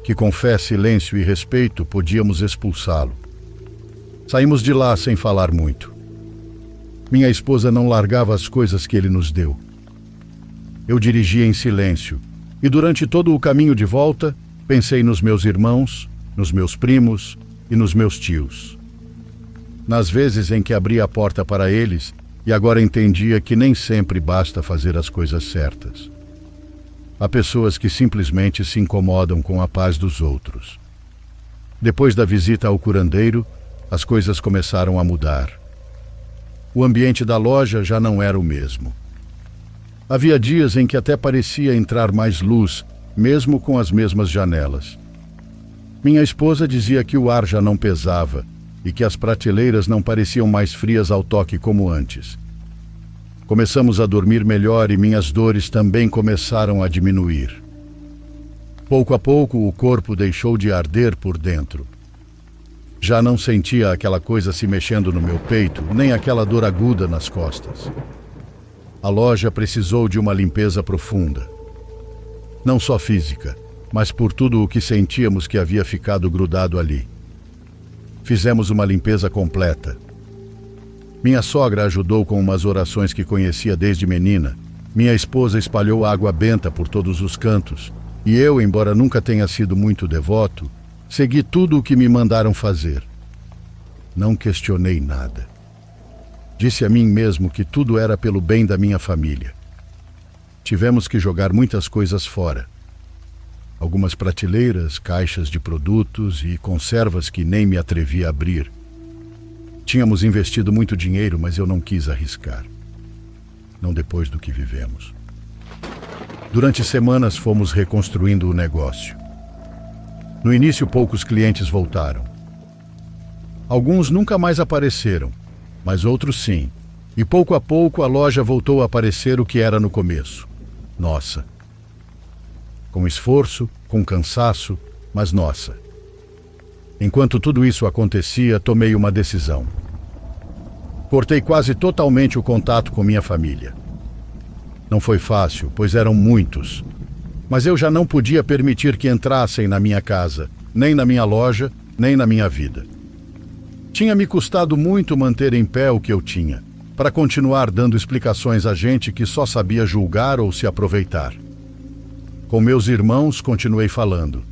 Que com fé, silêncio e respeito podíamos expulsá-lo. Saímos de lá sem falar muito. Minha esposa não largava as coisas que ele nos deu. Eu dirigia em silêncio, e durante todo o caminho de volta, pensei nos meus irmãos, nos meus primos e nos meus tios. Nas vezes em que abri a porta para eles, e agora entendia que nem sempre basta fazer as coisas certas. Há pessoas que simplesmente se incomodam com a paz dos outros. Depois da visita ao curandeiro, as coisas começaram a mudar. O ambiente da loja já não era o mesmo. Havia dias em que até parecia entrar mais luz, mesmo com as mesmas janelas. Minha esposa dizia que o ar já não pesava e que as prateleiras não pareciam mais frias ao toque como antes. Começamos a dormir melhor e minhas dores também começaram a diminuir. Pouco a pouco, o corpo deixou de arder por dentro. Já não sentia aquela coisa se mexendo no meu peito, nem aquela dor aguda nas costas. A loja precisou de uma limpeza profunda. Não só física, mas por tudo o que sentíamos que havia ficado grudado ali. Fizemos uma limpeza completa. Minha sogra ajudou com umas orações que conhecia desde menina. Minha esposa espalhou água benta por todos os cantos. E eu, embora nunca tenha sido muito devoto, segui tudo o que me mandaram fazer. Não questionei nada. Disse a mim mesmo que tudo era pelo bem da minha família. Tivemos que jogar muitas coisas fora. Algumas prateleiras, caixas de produtos e conservas que nem me atrevi a abrir. Tínhamos investido muito dinheiro, mas eu não quis arriscar. Não depois do que vivemos. Durante semanas fomos reconstruindo o negócio. No início, poucos clientes voltaram. Alguns nunca mais apareceram, mas outros sim. E pouco a pouco a loja voltou a parecer o que era no começo. Nossa. Com esforço, com cansaço, mas nossa. Enquanto tudo isso acontecia, tomei uma decisão. Cortei quase totalmente o contato com minha família. Não foi fácil, pois eram muitos. Mas eu já não podia permitir que entrassem na minha casa, nem na minha loja, nem na minha vida. Tinha me custado muito manter em pé o que eu tinha, para continuar dando explicações a gente que só sabia julgar ou se aproveitar. Com meus irmãos, continuei falando.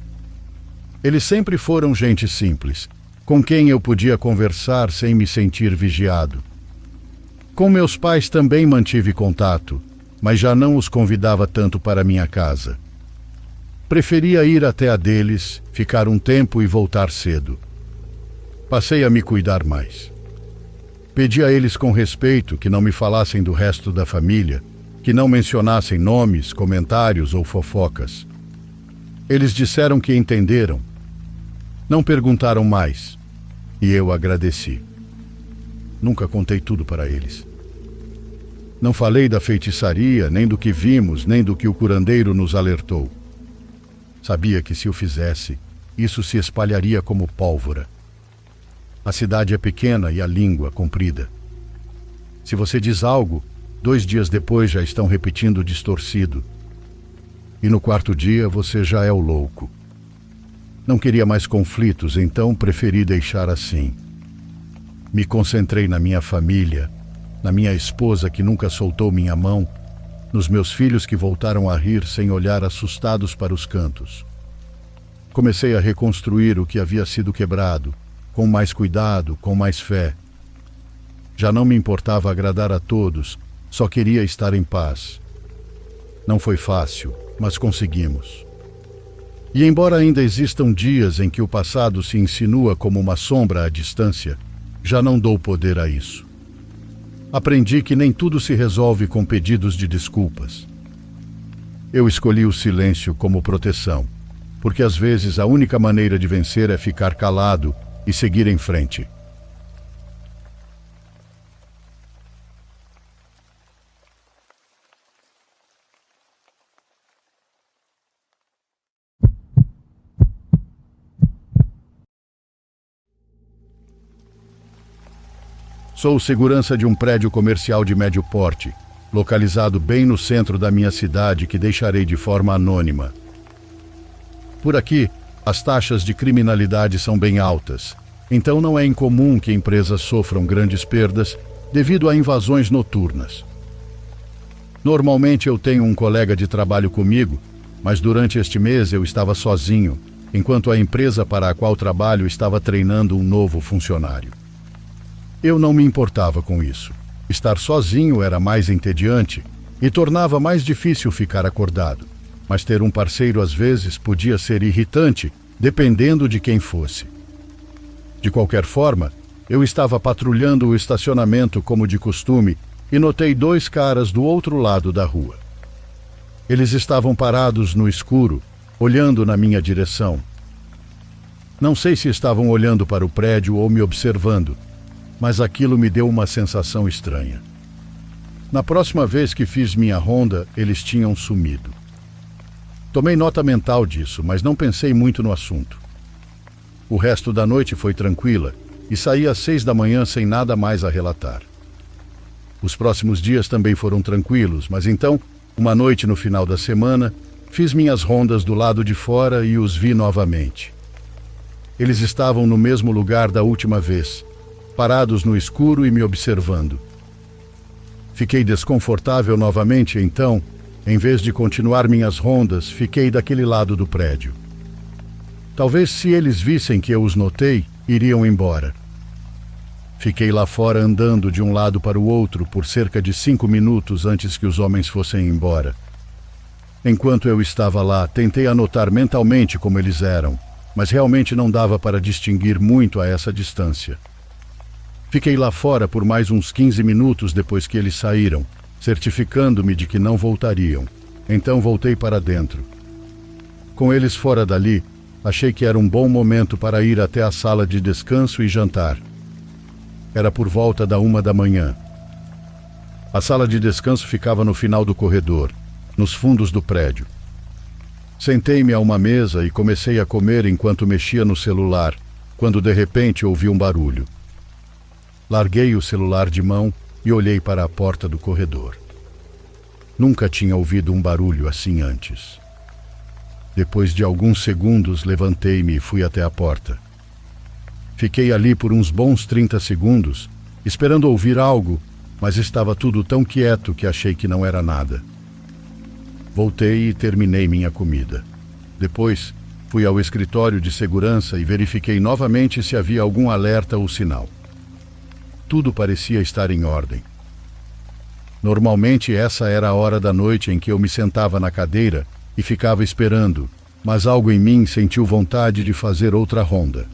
Eles sempre foram gente simples, com quem eu podia conversar sem me sentir vigiado. Com meus pais também mantive contato, mas já não os convidava tanto para minha casa. Preferia ir até a deles, ficar um tempo e voltar cedo. Passei a me cuidar mais. Pedi a eles com respeito que não me falassem do resto da família, que não mencionassem nomes, comentários ou fofocas. Eles disseram que entenderam. Não perguntaram mais, e eu agradeci. Nunca contei tudo para eles. Não falei da feitiçaria, nem do que vimos, nem do que o curandeiro nos alertou. Sabia que se o fizesse, isso se espalharia como pólvora. A cidade é pequena e a língua comprida. Se você diz algo, 2 dias depois já estão repetindo distorcido. E no 4º dia você já é o louco. Não queria mais conflitos, então preferi deixar assim. Me concentrei na minha família, na minha esposa que nunca soltou minha mão, nos meus filhos que voltaram a rir sem olhar assustados para os cantos. Comecei a reconstruir o que havia sido quebrado, com mais cuidado, com mais fé. Já não me importava agradar a todos, só queria estar em paz. Não foi fácil, mas conseguimos. E embora ainda existam dias em que o passado se insinua como uma sombra à distância, já não dou poder a isso. Aprendi que nem tudo se resolve com pedidos de desculpas. Eu escolhi o silêncio como proteção, porque às vezes a única maneira de vencer é ficar calado e seguir em frente. Sou segurança de um prédio comercial de médio porte, localizado bem no centro da minha cidade, que deixarei de forma anônima. Por aqui, as taxas de criminalidade são bem altas, então não é incomum que empresas sofram grandes perdas devido a invasões noturnas. Normalmente eu tenho um colega de trabalho comigo, mas durante este mês eu estava sozinho, enquanto a empresa para a qual trabalho estava treinando um novo funcionário. Eu não me importava com isso. Estar sozinho era mais entediante e tornava mais difícil ficar acordado, mas ter um parceiro às vezes podia ser irritante, dependendo de quem fosse. De qualquer forma, eu estava patrulhando o estacionamento como de costume e notei 2 caras do outro lado da rua. Eles estavam parados no escuro, olhando na minha direção. Não sei se estavam olhando para o prédio ou me observando, mas aquilo me deu uma sensação estranha. Na próxima vez que fiz minha ronda, eles tinham sumido. Tomei nota mental disso, mas não pensei muito no assunto. O resto da noite foi tranquila e saí às 6 da manhã sem nada mais a relatar. Os próximos dias também foram tranquilos, mas então, uma noite no final da semana, fiz minhas rondas do lado de fora e os vi novamente. Eles estavam no mesmo lugar da última vez, parados no escuro e me observando. Fiquei desconfortável novamente, então, em vez de continuar minhas rondas, fiquei daquele lado do prédio. Talvez se eles vissem que eu os notei, iriam embora. Fiquei lá fora andando de um lado para o outro por cerca de 5 minutos antes que os homens fossem embora. Enquanto eu estava lá, tentei anotar mentalmente como eles eram, mas realmente não dava para distinguir muito a essa distância. Fiquei lá fora por mais uns 15 minutos depois que eles saíram, certificando-me de que não voltariam. Então voltei para dentro. Com eles fora dali, achei que era um bom momento para ir até a sala de descanso e jantar. Era por volta da 1 da manhã. A sala de descanso ficava no final do corredor, nos fundos do prédio. Sentei-me a uma mesa e comecei a comer enquanto mexia no celular, quando de repente ouvi um barulho. Larguei o celular de mão e olhei para a porta do corredor. Nunca tinha ouvido um barulho assim antes. Depois de alguns segundos, levantei-me e fui até a porta. Fiquei ali por uns bons 30 segundos, esperando ouvir algo, mas estava tudo tão quieto que achei que não era nada. Voltei e terminei minha comida. Depois, fui ao escritório de segurança e verifiquei novamente se havia algum alerta ou sinal. Tudo parecia estar em ordem. Normalmente essa era a hora da noite em que eu me sentava na cadeira e ficava esperando, mas algo em mim sentiu vontade de fazer outra ronda.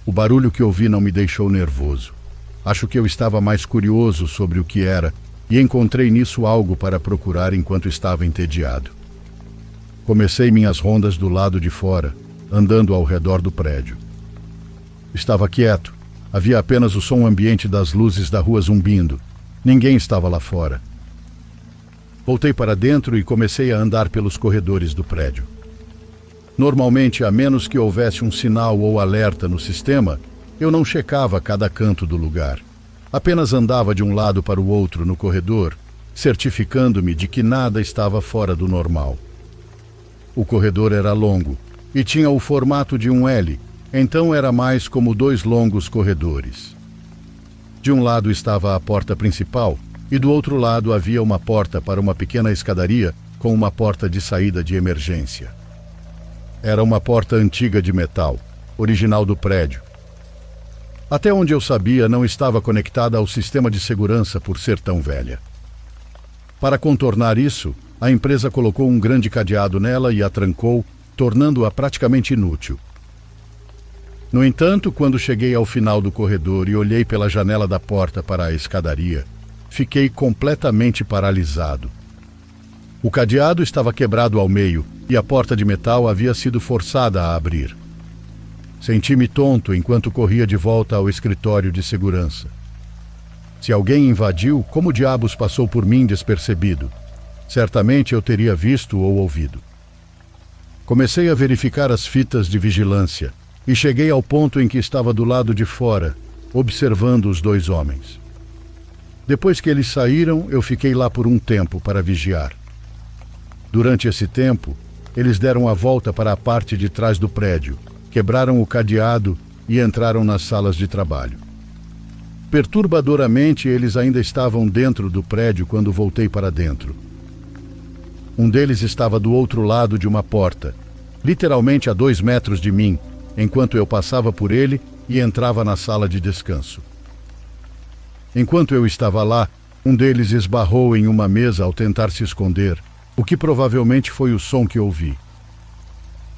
O barulho que ouvi não me deixou nervoso. Acho que eu estava mais curioso sobre o que era e encontrei nisso algo para procurar enquanto estava entediado. Comecei minhas rondas do lado de fora, andando ao redor do prédio. Estava quieto, havia apenas o som ambiente das luzes da rua zumbindo. Ninguém estava lá fora. Voltei para dentro e comecei a andar pelos corredores do prédio. Normalmente, a menos que houvesse um sinal ou alerta no sistema, eu não checava cada canto do lugar. Apenas andava de um lado para o outro no corredor, certificando-me de que nada estava fora do normal. O corredor era longo e tinha o formato de um L, então era mais como 2 longos corredores. De um lado estava a porta principal e do outro lado havia uma porta para uma pequena escadaria com uma porta de saída de emergência. Era uma porta antiga de metal, original do prédio. Até onde eu sabia, não estava conectada ao sistema de segurança por ser tão velha. Para contornar isso, a empresa colocou um grande cadeado nela e a trancou, tornando-a praticamente inútil. No entanto, quando cheguei ao final do corredor e olhei pela janela da porta para a escadaria, fiquei completamente paralisado. O cadeado estava quebrado ao meio e a porta de metal havia sido forçada a abrir. Senti-me tonto enquanto corria de volta ao escritório de segurança. Se alguém invadiu, como diabos passou por mim despercebido? Certamente eu teria visto ou ouvido. Comecei a verificar as fitas de vigilância e cheguei ao ponto em que estava do lado de fora, observando os dois homens. Depois que eles saíram, eu fiquei lá por um tempo para vigiar. Durante esse tempo, eles deram a volta para a parte de trás do prédio, quebraram o cadeado e entraram nas salas de trabalho. Perturbadoramente, eles ainda estavam dentro do prédio quando voltei para dentro. Um deles estava do outro lado de uma porta, literalmente a 2 metros de mim, enquanto eu passava por ele e entrava na sala de descanso. Enquanto eu estava lá, um deles esbarrou em uma mesa ao tentar se esconder, o que provavelmente foi o som que ouvi.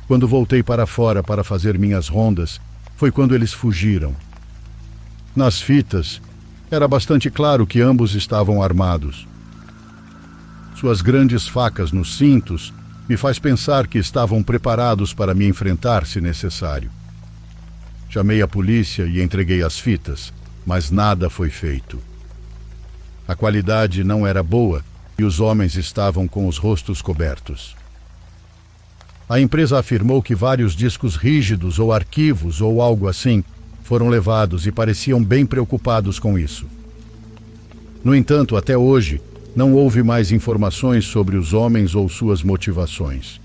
Quando voltei para fora para fazer minhas rondas, foi quando eles fugiram. Nas fitas, era bastante claro que ambos estavam armados. Suas grandes facas nos cintos me faz pensar que estavam preparados para me enfrentar se necessário. Chamei a polícia e entreguei as fitas, mas nada foi feito. A qualidade não era boa e os homens estavam com os rostos cobertos. A empresa afirmou que vários discos rígidos ou arquivos ou algo assim foram levados e pareciam bem preocupados com isso. No entanto, até hoje, não houve mais informações sobre os homens ou suas motivações.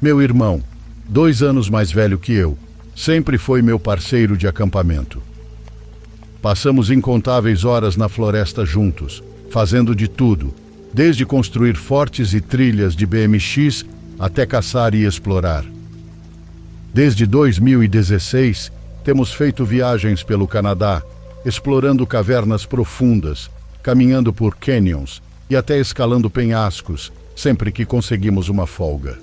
Meu irmão, 2 anos mais velho que eu, sempre foi meu parceiro de acampamento. Passamos incontáveis horas na floresta juntos, fazendo de tudo, desde construir fortes e trilhas de BMX até caçar e explorar. Desde 2016, temos feito viagens pelo Canadá, explorando cavernas profundas, caminhando por canyons e até escalando penhascos, sempre que conseguimos uma folga.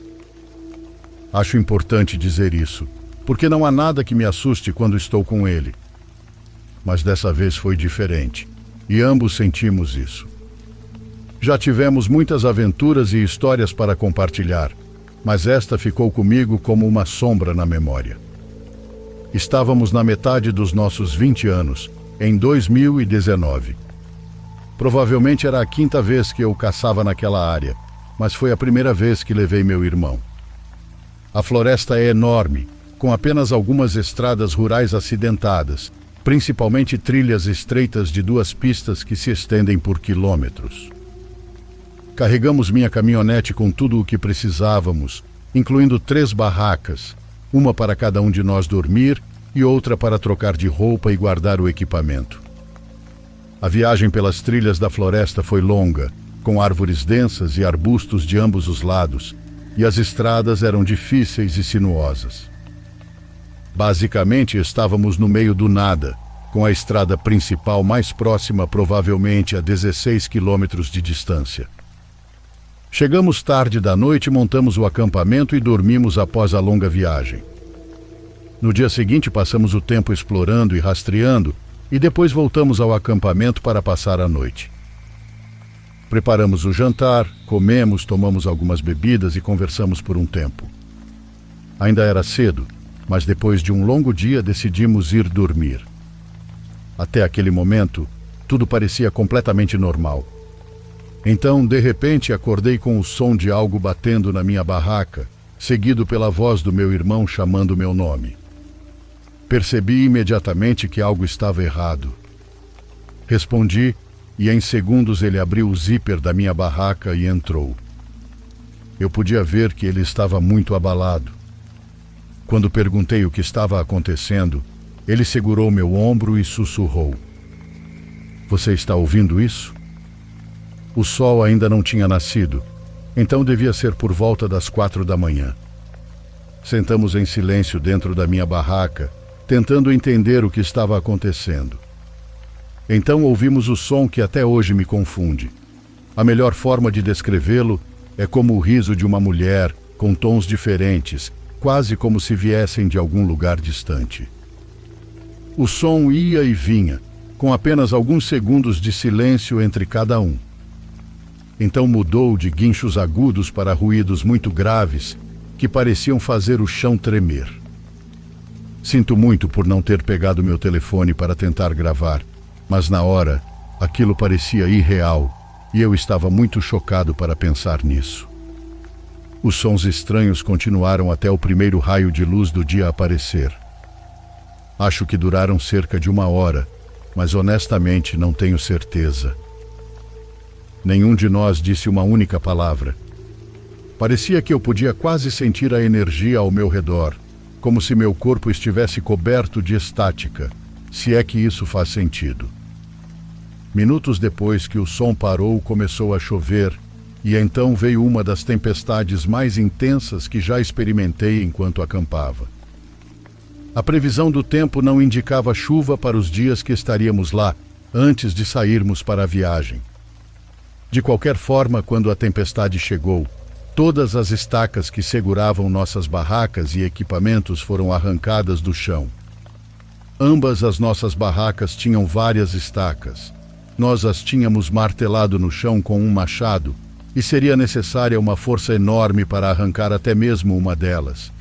Acho importante dizer isso, porque não há nada que me assuste quando estou com ele. Mas dessa vez foi diferente, e ambos sentimos isso. Já tivemos muitas aventuras e histórias para compartilhar, mas esta ficou comigo como uma sombra na memória. Estávamos na metade dos nossos 20 anos, em 2019. Provavelmente era a 5ª vez que eu caçava naquela área, mas foi a primeira vez que levei meu irmão. A floresta é enorme, com apenas algumas estradas rurais acidentadas, principalmente trilhas estreitas de 2 pistas que se estendem por quilômetros. Carregamos minha caminhonete com tudo o que precisávamos, incluindo 3 barracas, uma para cada um de nós dormir e outra para trocar de roupa e guardar o equipamento. A viagem pelas trilhas da floresta foi longa, com árvores densas e arbustos de ambos os lados, e as estradas eram difíceis e sinuosas. Basicamente, estávamos no meio do nada, com a estrada principal mais próxima provavelmente a 16 quilômetros de distância. Chegamos tarde da noite, montamos o acampamento e dormimos após a longa viagem. No dia seguinte, passamos o tempo explorando e rastreando, e depois voltamos ao acampamento para passar a noite. Preparamos o jantar, comemos, tomamos algumas bebidas e conversamos por um tempo. Ainda era cedo, mas depois de um longo dia decidimos ir dormir. Até aquele momento, tudo parecia completamente normal. Então, de repente, acordei com o som de algo batendo na minha barraca, seguido pela voz do meu irmão chamando meu nome. Percebi imediatamente que algo estava errado. Respondi, e em segundos ele abriu o zíper da minha barraca e entrou. Eu podia ver que ele estava muito abalado. Quando perguntei o que estava acontecendo, ele segurou meu ombro e sussurrou: "Você está ouvindo isso?" O sol ainda não tinha nascido, então devia ser por volta das 4 da manhã. Sentamos em silêncio dentro da minha barraca, tentando entender o que estava acontecendo. Então ouvimos o som que até hoje me confunde. A melhor forma de descrevê-lo é como o riso de uma mulher, com tons diferentes, quase como se viessem de algum lugar distante. O som ia e vinha, com apenas alguns segundos de silêncio entre cada um. Então mudou de guinchos agudos para ruídos muito graves, que pareciam fazer o chão tremer. Sinto muito por não ter pegado meu telefone para tentar gravar, mas na hora, aquilo parecia irreal e eu estava muito chocado para pensar nisso. Os sons estranhos continuaram até o primeiro raio de luz do dia aparecer. Acho que duraram cerca de 1 hora, mas honestamente não tenho certeza. Nenhum de nós disse uma única palavra. Parecia que eu podia quase sentir a energia ao meu redor, como se meu corpo estivesse coberto de estática, se é que isso faz sentido. Minutos depois que o som parou, começou a chover, e então veio uma das tempestades mais intensas que já experimentei enquanto acampava. A previsão do tempo não indicava chuva para os dias que estaríamos lá, antes de sairmos para a viagem. De qualquer forma, quando a tempestade chegou, todas as estacas que seguravam nossas barracas e equipamentos foram arrancadas do chão. Ambas as nossas barracas tinham várias estacas. Nós as tínhamos martelado no chão com um machado e seria necessária uma força enorme para arrancar até mesmo uma delas.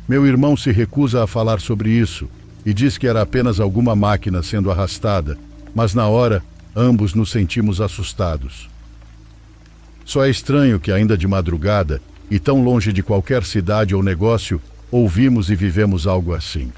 Meu irmão se recusa a falar sobre isso e diz que era apenas alguma máquina sendo arrastada, mas na hora, ambos nos sentimos assustados. Só é estranho que ainda de madrugada, e tão longe de qualquer cidade ou negócio, ouvimos e vivemos algo assim.